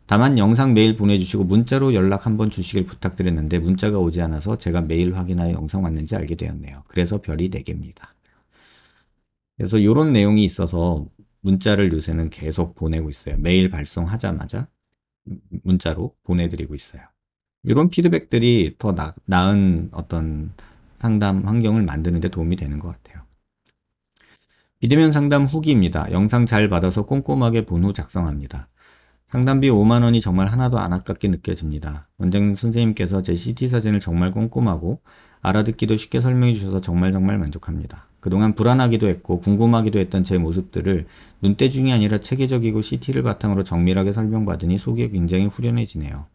다만 영상 메일 보내주시고 문자로 연락 한번 주시길 부탁드렸는데 문자가 오지 않아서 제가 메일 확인하여 영상 왔는지 알게 되었네요. 그래서 별이 4개입니다. 그래서 이런 내용이 있어서 문자를 요새는 계속 보내고 있어요. 메일 발송하자마자 문자로 보내드리고 있어요. 이런 피드백들이 더 나은 어떤 상담 환경을 만드는 데 도움이 되는 것 같아요. 비대면 상담 후기입니다. 영상 잘 받아서 꼼꼼하게 본 후 작성합니다. 상담비 5만 원이 정말 하나도 안 아깝게 느껴집니다. 원장님 선생님께서 제 CT 사진을 정말 꼼꼼하고 알아듣기도 쉽게 설명해 주셔서 정말 만족합니다. 그동안 불안하기도 했고 궁금하기도 했던 제 모습들을 눈대중이 아니라 체계적이고 CT를 바탕으로 정밀하게 설명받으니 속이 굉장히 후련해지네요.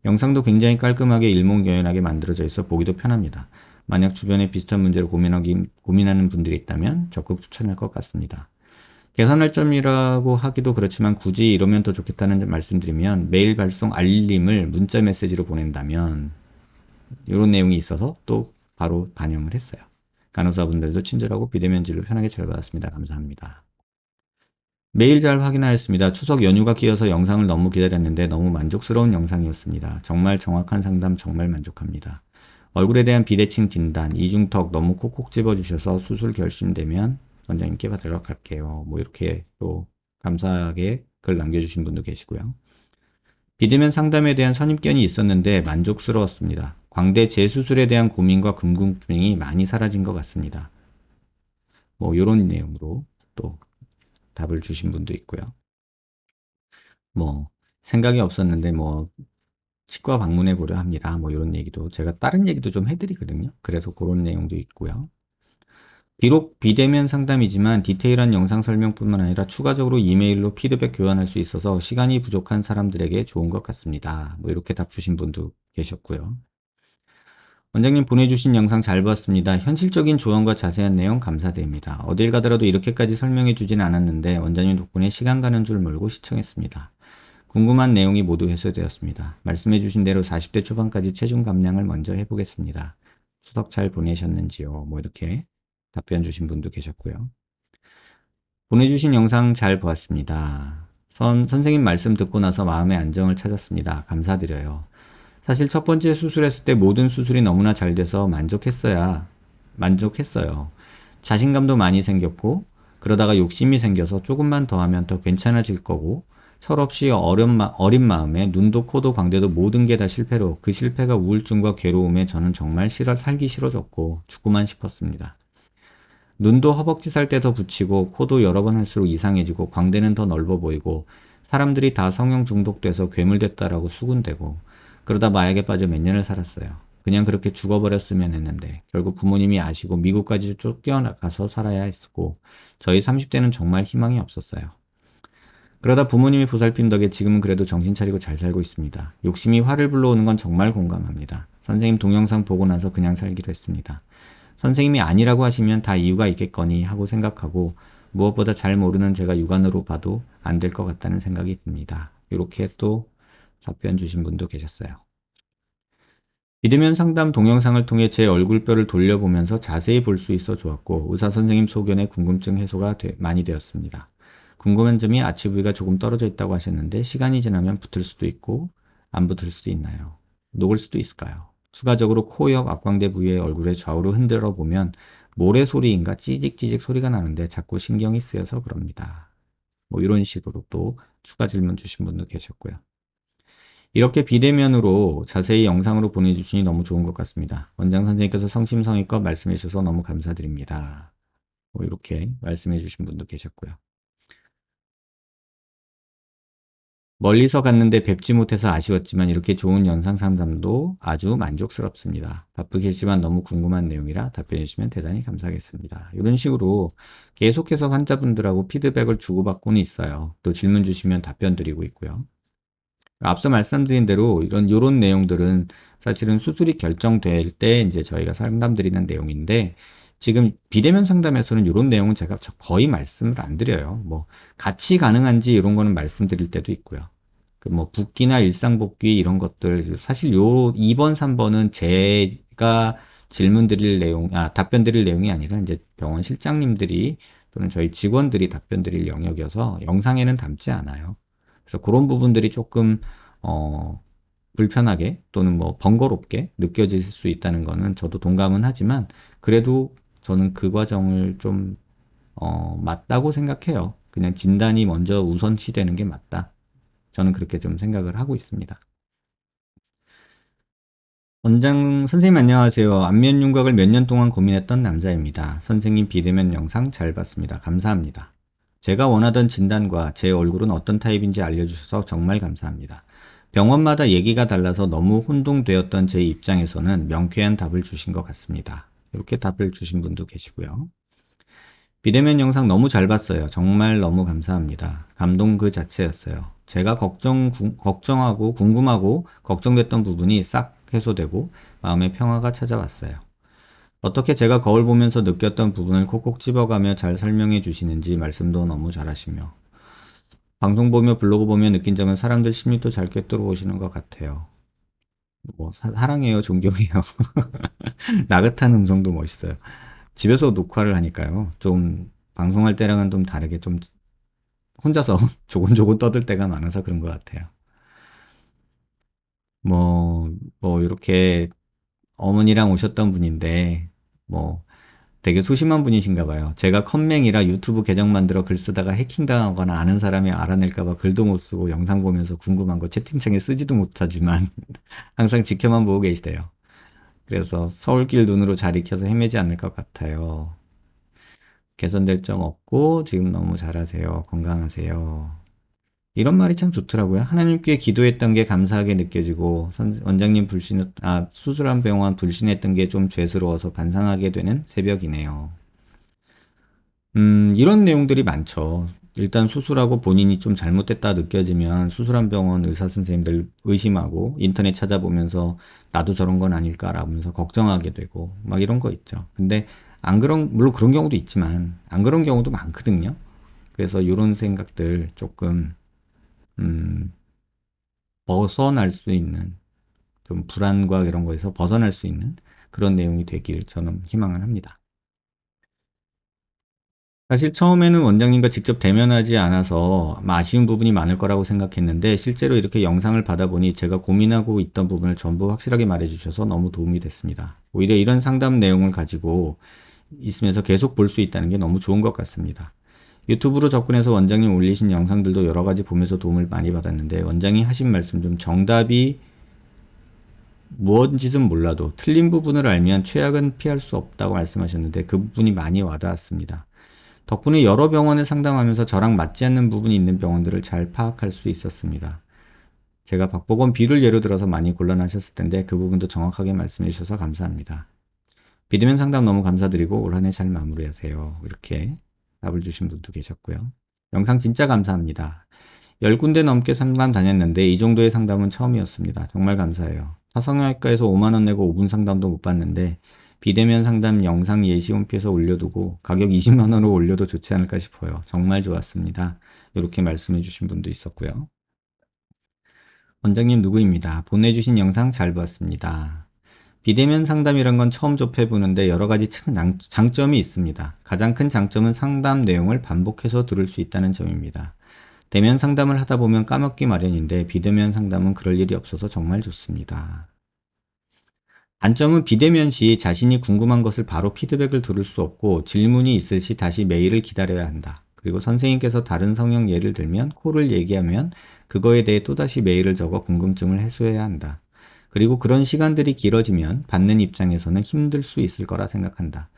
영상도 굉장히 깔끔하게 일목요연하게 만들어져 있어 보기도 편합니다. 만약 주변에 비슷한 문제를 고민하는 분들이 있다면 적극 추천할 것 같습니다. 개선할 점이라고 하기도 그렇지만 굳이 이러면 더 좋겠다는 말씀드리면 메일 발송 알림을 문자 메시지로 보낸다면 이런 내용이 있어서 또 바로 반영을 했어요. 간호사분들도 친절하고 비대면 진료 편하게 잘 받았습니다. 감사합니다. 메일 잘 확인하였습니다. 추석 연휴가 끼어서 영상을 너무 기다렸는데 너무 만족스러운 영상이었습니다. 정말 정확한 상담 정말 만족합니다. 얼굴에 대한 비대칭 진단, 이중턱 너무 콕콕 집어주셔서 수술 결심되면 원장님께 받으러 갈게요. 뭐 이렇게 또 감사하게 글 남겨주신 분도 계시고요. 비대면 상담에 대한 선입견이 있었는데 만족스러웠습니다. 광대 재수술에 대한 고민과 궁금증이 많이 사라진 것 같습니다. 뭐 이런 내용으로 또 답을 주신 분도 있고요. 뭐 생각이 없었는데 뭐 치과 방문해 보려 합니다. 뭐 이런 얘기도 제가 다른 얘기도 좀 해드리거든요. 그래서 그런 내용도 있고요. 비록 비대면 상담이지만 디테일한 영상 설명뿐만 아니라 추가적으로 이메일로 피드백 교환할 수 있어서 시간이 부족한 사람들에게 좋은 것 같습니다. 뭐 이렇게 답 주신 분도 계셨고요. 원장님 보내주신 영상 잘 봤습니다. 현실적인 조언과 자세한 내용 감사드립니다. 어딜 가더라도 이렇게까지 설명해 주진 않았는데 원장님 덕분에 시간 가는 줄 모르고 시청했습니다. 궁금한 내용이 모두 해소되었습니다. 말씀해 주신 대로 40대 초반까지 체중 감량을 먼저 해보겠습니다. 추석 잘 보내셨는지요? 뭐 이렇게 답변 주신 분도 계셨고요. 보내주신 영상 잘 보았습니다. 선생님 말씀 듣고 나서 마음의 안정을 찾았습니다. 감사드려요. 사실 첫 번째 수술했을 때 모든 수술이 너무나 잘 돼서 만족했어요. 자신감도 많이 생겼고 그러다가 욕심이 생겨서 조금만 더 하면 더 괜찮아질 거고 철없이 어린 마음에 눈도 코도 광대도 모든 게 다 실패로 그 실패가 우울증과 괴로움에 저는 정말 살기 싫어졌고 죽고만 싶었습니다. 눈도 허벅지 살 때 더 붙이고 코도 여러 번 할수록 이상해지고 광대는 더 넓어 보이고 사람들이 다 성형 중독돼서 괴물됐다라고 수군대고 그러다 마약에 빠져 몇 년을 살았어요. 그냥 그렇게 죽어버렸으면 했는데 결국 부모님이 아시고 미국까지 쫓겨나가서 살아야 했고 저희 30대는 정말 희망이 없었어요. 그러다 부모님이 보살핌 덕에 지금은 그래도 정신 차리고 잘 살고 있습니다. 욕심이 화를 불러오는 건 정말 공감합니다. 선생님 동영상 보고 나서 그냥 살기로 했습니다. 선생님이 아니라고 하시면 다 이유가 있겠거니 하고 생각하고 무엇보다 잘 모르는 제가 육안으로 봐도 안 될 것 같다는 생각이 듭니다. 이렇게 또 답변 주신 분도 계셨어요. 비대면 상담 동영상을 통해 제 얼굴뼈를 돌려보면서 자세히 볼 수 있어 좋았고 의사 선생님 소견에 궁금증 해소가 많이 되었습니다. 궁금한 점이 아치 부위가 조금 떨어져 있다고 하셨는데 시간이 지나면 붙을 수도 있고 안 붙을 수도 있나요? 녹을 수도 있을까요? 추가적으로 코 옆 앞광대 부위의 얼굴을 좌우로 흔들어 보면 모래 소리인가 찌직찌직 소리가 나는데 자꾸 신경이 쓰여서 그럽니다. 뭐 이런 식으로 또 추가 질문 주신 분도 계셨고요. 이렇게 비대면으로 자세히 영상으로 보내주시니 너무 좋은 것 같습니다. 원장 선생님께서 성심성의껏 말씀해 주셔서 너무 감사드립니다. 뭐 이렇게 말씀해 주신 분도 계셨고요. 멀리서 갔는데 뵙지 못해서 아쉬웠지만 이렇게 좋은 영상 상담도 아주 만족스럽습니다. 바쁘시지만 너무 궁금한 내용이라 답변해 주시면 대단히 감사하겠습니다. 이런 식으로 계속해서 환자분들하고 피드백을 주고받고는 있어요. 또 질문 주시면 답변 드리고 있고요. 앞서 말씀드린 대로 요런 내용들은 사실은 수술이 결정될 때 이제 저희가 상담드리는 내용인데 지금 비대면 상담에서는 요런 내용은 제가 거의 말씀을 안 드려요. 뭐 같이 가능한지 이런 거는 말씀드릴 때도 있고요. 그 뭐 붓기나 일상복귀 이런 것들 사실 요 2번, 3번은 제가 질문 드릴 내용, 답변 드릴 내용이 아니라 이제 병원 실장님들이 또는 저희 직원들이 답변 드릴 영역이어서 영상에는 담지 않아요. 그래서 그런 부분들이 조금 불편하게 또는 뭐 번거롭게 느껴질 수 있다는 거는 저도 동감은 하지만 그래도 저는 그 과정을 좀 맞다고 생각해요. 그냥 진단이 먼저 우선시되는 게 맞다. 저는 그렇게 좀 생각을 하고 있습니다. 원장 선생님 안녕하세요. 안면 윤곽을 몇 년 동안 고민했던 남자입니다. 선생님 비대면 영상 잘 봤습니다. 감사합니다. 제가 원하던 진단과 제 얼굴은 어떤 타입인지 알려주셔서 정말 감사합니다. 병원마다 얘기가 달라서 너무 혼동되었던 제 입장에서는 명쾌한 답을 주신 것 같습니다. 이렇게 답을 주신 분도 계시고요. 비대면 영상 너무 잘 봤어요. 정말 너무 감사합니다. 감동 그 자체였어요. 제가 걱정하고 궁금하고 걱정됐던 부분이 싹 해소되고 마음의 평화가 찾아왔어요. 어떻게 제가 거울 보면서 느꼈던 부분을 콕콕 집어가며 잘 설명해 주시는지 말씀도 너무 잘하시며 방송 보며 블로그 보며 느낀 점은 사람들 심리도 잘 꿰뚫어 오시는 것 같아요. 뭐 사랑해요, 존경해요. 나긋한 음성도 멋있어요. 집에서 녹화를 하니까요. 좀 방송할 때랑은 좀 다르게 좀 혼자서 조곤조곤 떠들 때가 많아서 그런 것 같아요. 이렇게 어머니랑 오셨던 분인데, 뭐, 되게 소심한 분이신가 봐요. 제가 컴맹이라 유튜브 계정 만들어 글 쓰다가 해킹당하거나 아는 사람이 알아낼까봐 글도 못 쓰고 영상 보면서 궁금한 거 채팅창에 쓰지도 못하지만 항상 지켜만 보고 계시대요. 그래서 서울길 눈으로 잘 익혀서 헤매지 않을 것 같아요. 개선될 점 없고 지금 너무 잘하세요. 건강하세요. 이런 말이 참 좋더라고요. 하나님께 기도했던 게 감사하게 느껴지고 원장님 수술한 병원 불신했던 게 좀 죄스러워서 반성하게 되는 새벽이네요. 이런 내용들이 많죠. 일단 수술하고 본인이 좀 잘못됐다 느껴지면 수술한 병원 의사 선생님들 의심하고 인터넷 찾아보면서 나도 저런 건 아닐까라면서 걱정하게 되고 막 이런 거 있죠. 근데 물론 그런 경우도 있지만 안 그런 경우도 많거든요. 그래서 이런 생각들 조금 음, 벗어날 수 있는 좀 불안과 이런 거에서 벗어날 수 있는 그런 내용이 되길 저는 희망을 합니다. 사실 처음에는 원장님과 직접 대면하지 않아서 아마 아쉬운 부분이 많을 거라고 생각했는데 실제로 이렇게 영상을 받아보니 제가 고민하고 있던 부분을 전부 확실하게 말해주셔서 너무 도움이 됐습니다. 오히려 이런 상담 내용을 가지고 있으면서 계속 볼 수 있다는 게 너무 좋은 것 같습니다. 유튜브로 접근해서 원장님 올리신 영상들도 여러 가지 보면서 도움을 많이 받았는데 원장이 하신 말씀 좀 정답이 무엇인지는 몰라도 틀린 부분을 알면 최악은 피할 수 없다고 말씀하셨는데 그 부분이 많이 와닿았습니다. 덕분에 여러 병원을 상담하면서 저랑 맞지 않는 부분이 있는 병원들을 잘 파악할 수 있었습니다. 제가 박보건 비를 예로 들어서 많이 곤란하셨을 텐데 그 부분도 정확하게 말씀해 주셔서 감사합니다. 비대면 상담 너무 감사드리고 올 한 해 잘 마무리하세요. 이렇게 답을 주신 분도 계셨고요. 영상 진짜 감사합니다. 10군데 넘게 상담 다녔는데 이 정도의 상담은 처음이었습니다. 정말 감사해요. 사성형외과에서 5만원 내고 5분 상담도 못 받는데 비대면 상담 영상 예시 홈피에서 올려두고 가격 20만 원으로 올려도 좋지 않을까 싶어요. 정말 좋았습니다. 이렇게 말씀해 주신 분도 있었고요. 원장님 누구입니다. 보내주신 영상 잘 봤습니다. 비대면 상담이란 건 처음 접해보는데 여러 가지 장점이 있습니다. 가장 큰 장점은 상담 내용을 반복해서 들을 수 있다는 점입니다. 대면 상담을 하다 보면 까먹기 마련인데 비대면 상담은 그럴 일이 없어서 정말 좋습니다. 단점은 비대면 시 자신이 궁금한 것을 바로 피드백을 들을 수 없고 질문이 있을 시 다시 메일을 기다려야 한다. 그리고 선생님께서 다른 성형 예를 들면 코를 얘기하면 그거에 대해 또다시 메일을 적어 궁금증을 해소해야 한다. 그리고 그런 시간들이 길어지면 받는 입장에서는 힘들 수 있을 거라 생각한다.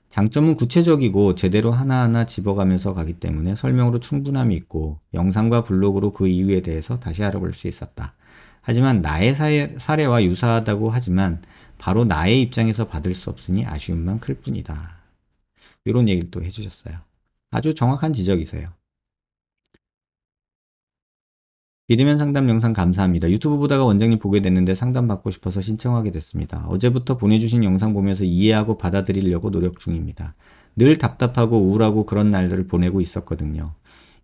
장점은 구체적이고 제대로 하나하나 집어가면서 가기 때문에 설명으로 충분함이 있고 영상과 블로그로 그 이유에 대해서 다시 알아볼 수 있었다. 하지만 나의 사례와 유사하다고 하지만 바로 나의 입장에서 받을 수 없으니 아쉬움만 클 뿐이다. 이런 얘기를 또 해주셨어요. 아주 정확한 지적이세요. 비대면 상담 영상 감사합니다. 유튜브 보다가 원장님 보게 됐는데 상담받고 싶어서 신청하게 됐습니다. 어제부터 보내주신 영상 보면서 이해하고 받아들이려고 노력 중입니다. 늘 답답하고 우울하고 그런 날들을 보내고 있었거든요.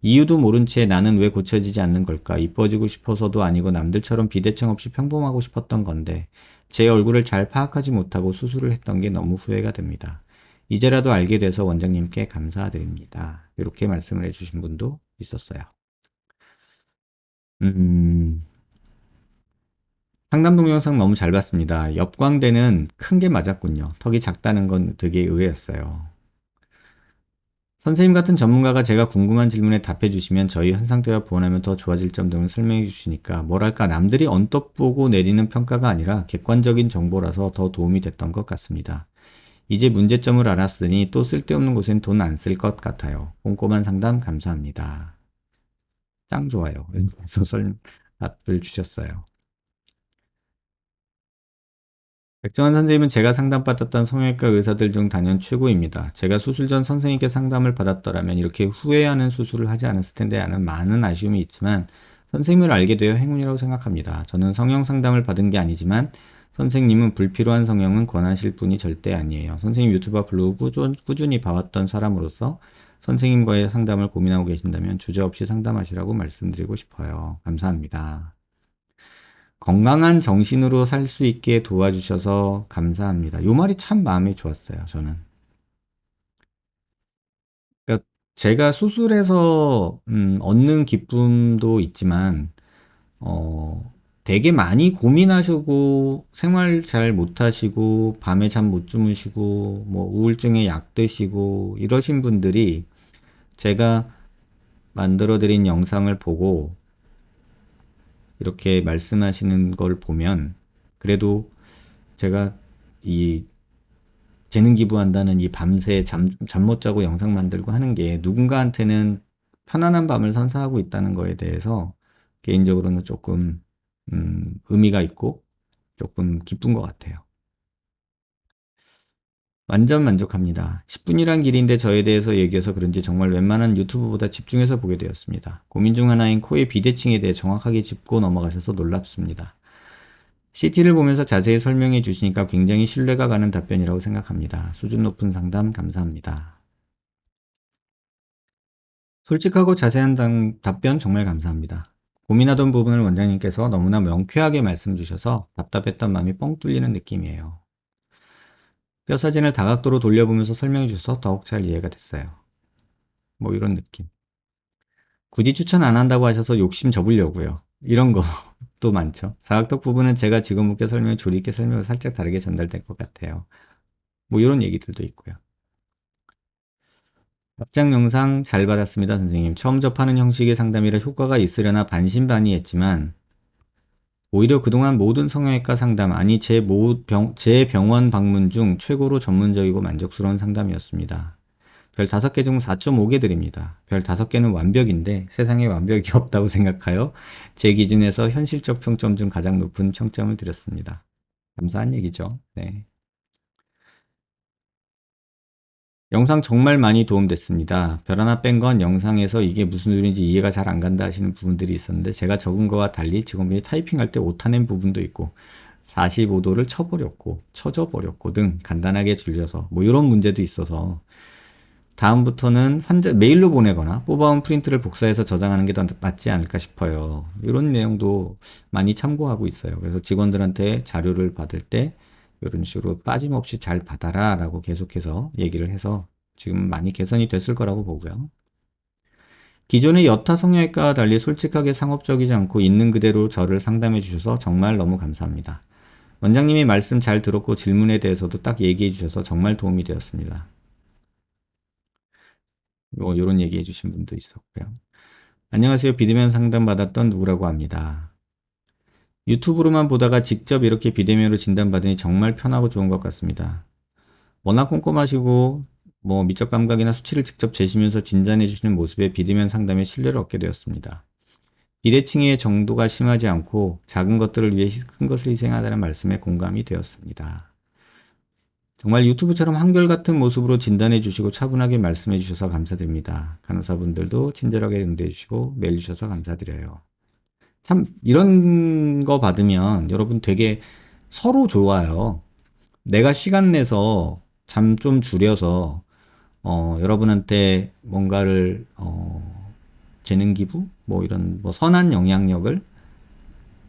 이유도 모른 채 나는 왜 고쳐지지 않는 걸까? 이뻐지고 싶어서도 아니고 남들처럼 비대칭 없이 평범하고 싶었던 건데 제 얼굴을 잘 파악하지 못하고 수술을 했던 게 너무 후회가 됩니다. 이제라도 알게 돼서 원장님께 감사드립니다. 이렇게 말씀을 해주신 분도 있었어요. 상담 동영상 너무 잘 봤습니다. 옆광대는 큰 게 맞았군요. 턱이 작다는 건 되게 의외였어요. 선생님 같은 전문가가 제가 궁금한 질문에 답해 주시면 저희 현 상태와 보완하면 더 좋아질 점 등을 설명해 주시니까 뭐랄까 남들이 언뜻 보고 내리는 평가가 아니라 객관적인 정보라서 더 도움이 됐던 것 같습니다. 이제 문제점을 알았으니 또 쓸데없는 곳엔 돈 안 쓸 것 같아요. 꼼꼼한 상담 감사합니다. 짱 좋아요. 소설 답을 주셨어요. 백정환 선생님은 제가 상담받았던 성형외과 의사들 중 단연 최고입니다. 제가 수술 전 선생님께 상담을 받았더라면 이렇게 후회하는 수술을 하지 않았을 텐데 하는 많은 아쉬움이 있지만 선생님을 알게 되어 행운이라고 생각합니다. 저는 성형 상담을 받은 게 아니지만 선생님은 불필요한 성형은 권하실 분이 절대 아니에요. 선생님 유튜브와 블로그 꾸준히 봐왔던 사람으로서 선생님과의 상담을 고민하고 계신다면 주저없이 상담하시라고 말씀드리고 싶어요. 감사합니다. 건강한 정신으로 살 수 있게 도와주셔서 감사합니다. 요 말이 참 마음에 좋았어요, 저는. 그러니까 제가 수술해서 얻는 기쁨도 있지만 되게 많이 고민하시고 생활 잘 못하시고 밤에 잠 못 주무시고 뭐 우울증에 약 드시고 이러신 분들이 제가 만들어 드린 영상을 보고 이렇게 말씀하시는 걸 보면 그래도 제가 이 재능 기부한다는 이 밤새 잠 못 자고 영상 만들고 하는 게 누군가한테는 편안한 밤을 선사하고 있다는 거에 대해서 개인적으로는 조금 의미가 있고 조금 기쁜 것 같아요. 완전 만족합니다. 10분이란 길인데 저에 대해서 얘기해서 그런지 정말 웬만한 유튜브보다 집중해서 보게 되었습니다. 고민 중 하나인 코의 비대칭에 대해 정확하게 짚고 넘어가셔서 놀랍습니다. CT를 보면서 자세히 설명해 주시니까 굉장히 신뢰가 가는 답변이라고 생각합니다. 수준 높은 상담 감사합니다. 솔직하고 자세한 답변 정말 감사합니다. 고민하던 부분을 원장님께서 너무나 명쾌하게 말씀 주셔서 답답했던 마음이 뻥 뚫리는 느낌이에요. 뼈 사진을 다각도로 돌려보면서 설명해 주셔서 더욱 잘 이해가 됐어요. 뭐 이런 느낌. 굳이 추천 안 한다고 하셔서 욕심 접으려고요. 이런 것도 많죠. 사각턱 부분은 제가 지금 묻게 설명해 조리 있게 설명을 살짝 다르게 전달될 것 같아요. 뭐 이런 얘기들도 있고요. 답장 영상 잘 받았습니다, 선생님. 처음 접하는 형식의 상담이라 효과가 있으려나 반신반의했지만 오히려 그동안 모든 성형외과 상담, 아니 제 병원 방문 중 최고로 전문적이고 만족스러운 상담이었습니다. 별 5개 중 4.5개 드립니다. 별 5개는 완벽인데 세상에 완벽이 없다고 생각하여 제 기준에서 현실적 평점 중 가장 높은 평점을 드렸습니다. 감사한 얘기죠. 네. 영상 정말 많이 도움됐습니다. 별 하나 뺀 건 영상에서 이게 무슨 소리인지 이해가 잘 안 간다 하시는 부분들이 있었는데 제가 적은 거와 달리 지금 타이핑할 때 오타낸 부분도 있고 45도를 쳐버렸고, 쳐져버렸고 등 간단하게 줄여서 뭐 이런 문제도 있어서 다음부터는 메일로 보내거나 뽑아온 프린트를 복사해서 저장하는 게 더 낫지 않을까 싶어요. 이런 내용도 많이 참고하고 있어요. 그래서 직원들한테 자료를 받을 때 이런 식으로 빠짐없이 잘 받아라 라고 계속해서 얘기를 해서 지금 많이 개선이 됐을 거라고 보고요. 기존의 여타 성형외과와 달리 솔직하게 상업적이지 않고 있는 그대로 저를 상담해 주셔서 정말 너무 감사합니다. 원장님이 말씀 잘 들었고 질문에 대해서도 딱 얘기해 주셔서 정말 도움이 되었습니다. 요런 얘기해 주신 분도 있었고요. 안녕하세요. 비대면 상담 받았던 누구라고 합니다. 유튜브로만 보다가 직접 이렇게 비대면으로 진단받으니 정말 편하고 좋은 것 같습니다. 워낙 꼼꼼하시고 뭐 미적 감각이나 수치를 직접 재시면서 진단해 주시는 모습에 비대면 상담에 신뢰를 얻게 되었습니다. 비대칭의 정도가 심하지 않고 작은 것들을 위해 큰 것을 희생하다는 말씀에 공감이 되었습니다. 정말 유튜브처럼 한결같은 모습으로 진단해 주시고 차분하게 말씀해 주셔서 감사드립니다. 간호사분들도 친절하게 응대해 주시고 메일 주셔서 감사드려요. 참 이런 거 받으면 여러분 되게 서로 좋아요. 내가 시간 내서 잠 좀 줄여서 여러분한테 뭔가를 재능 기부 뭐 이런 뭐 선한 영향력을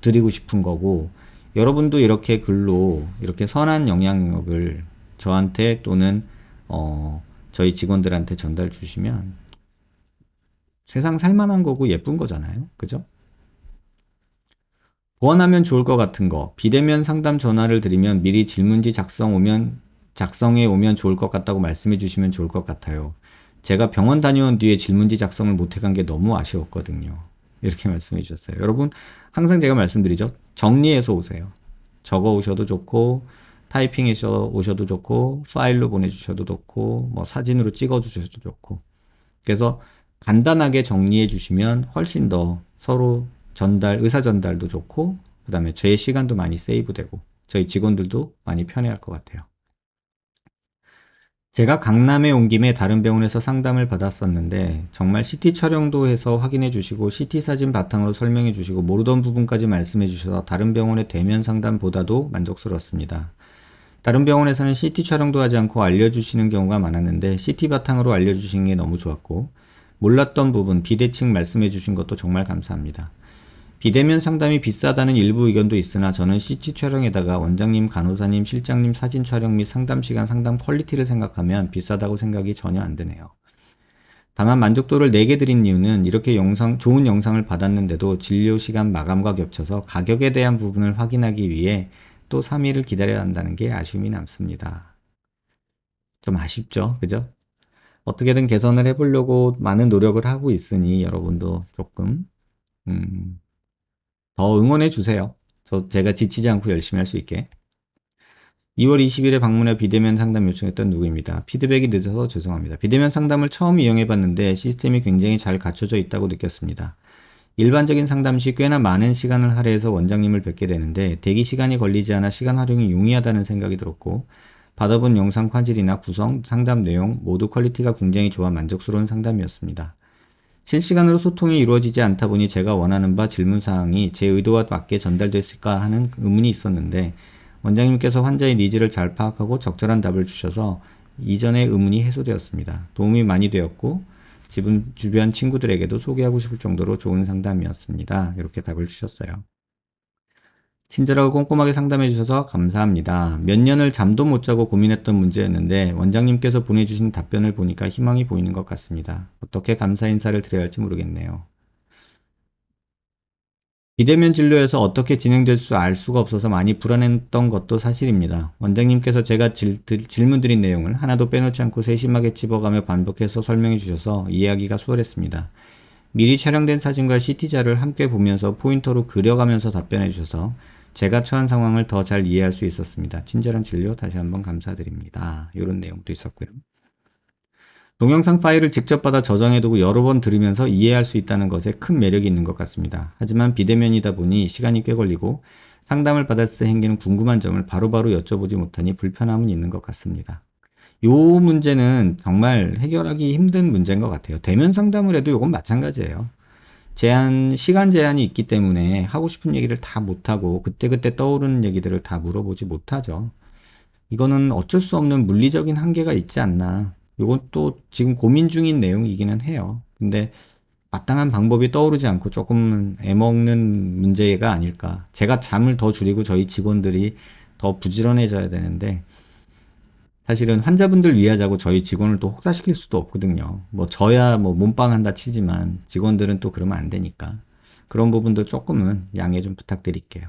드리고 싶은 거고, 여러분도 이렇게 글로 이렇게 선한 영향력을 저한테 또는 저희 직원들한테 전달 주시면 세상 살만한 거고 예쁜 거잖아요. 그죠? 보완하면 좋을 것 같은 거, 비대면 상담 전화를 드리면 미리 질문지 작성해 오면 좋을 것 같다고 말씀해 주시면 좋을 것 같아요. 제가 병원 다녀온 뒤에 질문지 작성을 못 해간 게 너무 아쉬웠거든요. 이렇게 말씀해 주셨어요. 여러분, 항상 제가 말씀드리죠. 정리해서 오세요. 적어 오셔도 좋고, 타이핑해서 오셔도 좋고, 파일로 보내주셔도 좋고, 뭐 사진으로 찍어 주셔도 좋고. 그래서 간단하게 정리해 주시면 훨씬 더 서로 의사 전달도 좋고, 그 다음에 제 시간도 많이 세이브되고, 저희 직원들도 많이 편해할 것 같아요. 제가 강남에 온 김에 다른 병원에서 상담을 받았었는데 정말 CT 촬영도 해서 확인해 주시고 CT 사진 바탕으로 설명해 주시고 모르던 부분까지 말씀해 주셔서 다른 병원의 대면 상담보다도 만족스러웠습니다. 다른 병원에서는 CT 촬영도 하지 않고 알려주시는 경우가 많았는데 CT 바탕으로 알려주신 게 너무 좋았고, 몰랐던 부분 비대칭 말씀해 주신 것도 정말 감사합니다. 비대면 상담이 비싸다는 일부 의견도 있으나 저는 CT 촬영에다가 원장님, 간호사님, 실장님 사진 촬영 및 상담 시간, 상담 퀄리티를 생각하면 비싸다고 생각이 전혀 안 드네요. 다만 만족도를 4개 드린 이유는 이렇게 좋은 영상을 받았는데도 진료 시간 마감과 겹쳐서 가격에 대한 부분을 확인하기 위해 또 3일을 기다려야 한다는 게 아쉬움이 남습니다. 좀 아쉽죠? 그죠? 어떻게든 개선을 해보려고 많은 노력을 하고 있으니 여러분도 조금 더 응원해 주세요. 제가 지치지 않고 열심히 할 수 있게. 2월 20일에 방문해 비대면 상담 요청했던 누구입니다. 피드백이 늦어서 죄송합니다. 비대면 상담을 처음 이용해 봤는데 시스템이 굉장히 잘 갖춰져 있다고 느꼈습니다. 일반적인 상담 시 꽤나 많은 시간을 할애해서 원장님을 뵙게 되는데 대기 시간이 걸리지 않아 시간 활용이 용이하다는 생각이 들었고, 받아본 영상 화질이나 구성, 상담 내용 모두 퀄리티가 굉장히 좋아 만족스러운 상담이었습니다. 실시간으로 소통이 이루어지지 않다 보니 제가 원하는 바 질문사항이 제 의도와 맞게 전달됐을까 하는 의문이 있었는데 원장님께서 환자의 니즈를 잘 파악하고 적절한 답을 주셔서 이전의 의문이 해소되었습니다. 도움이 많이 되었고 주변 친구들에게도 소개하고 싶을 정도로 좋은 상담이었습니다. 이렇게 답을 주셨어요. 친절하고 꼼꼼하게 상담해 주셔서 감사합니다. 몇 년을 잠도 못 자고 고민했던 문제였는데 원장님께서 보내주신 답변을 보니까 희망이 보이는 것 같습니다. 어떻게 감사 인사를 드려야 할지 모르겠네요. 비대면 진료에서 어떻게 진행될 수 알 수가 없어서 많이 불안했던 것도 사실입니다. 원장님께서 제가 질문드린 내용을 하나도 빼놓지 않고 세심하게 짚어가며 반복해서 설명해 주셔서 이해하기가 수월했습니다. 미리 촬영된 사진과 CT자를 함께 보면서 포인터로 그려가면서 답변해 주셔서 제가 처한 상황을 더 잘 이해할 수 있었습니다. 친절한 진료 다시 한번 감사드립니다. 이런 내용도 있었고요. 동영상 파일을 직접 받아 저장해두고 여러 번 들으면서 이해할 수 있다는 것에 큰 매력이 있는 것 같습니다. 하지만 비대면이다 보니 시간이 꽤 걸리고 상담을 받았을 때 생기는 궁금한 점을 바로바로 여쭤보지 못하니 불편함은 있는 것 같습니다. 요 문제는 정말 해결하기 힘든 문제인 것 같아요. 대면 상담을 해도 이건 마찬가지예요. 시간 제한이 있기 때문에 하고 싶은 얘기를 다 못하고 그때그때 떠오르는 얘기들을 다 물어보지 못하죠. 이거는 어쩔 수 없는 물리적인 한계가 있지 않나. 이건 또 지금 고민 중인 내용이기는 해요. 근데 마땅한 방법이 떠오르지 않고 조금 애먹는 문제가 아닐까. 제가 잠을 더 줄이고 저희 직원들이 더 부지런해져야 되는데 사실은 환자분들 위하자고 저희 직원을 또 혹사시킬 수도 없거든요. 뭐 저야 뭐 몸빵한다 치지만 직원들은 또 그러면 안 되니까. 그런 부분도 조금은 양해 좀 부탁드릴게요.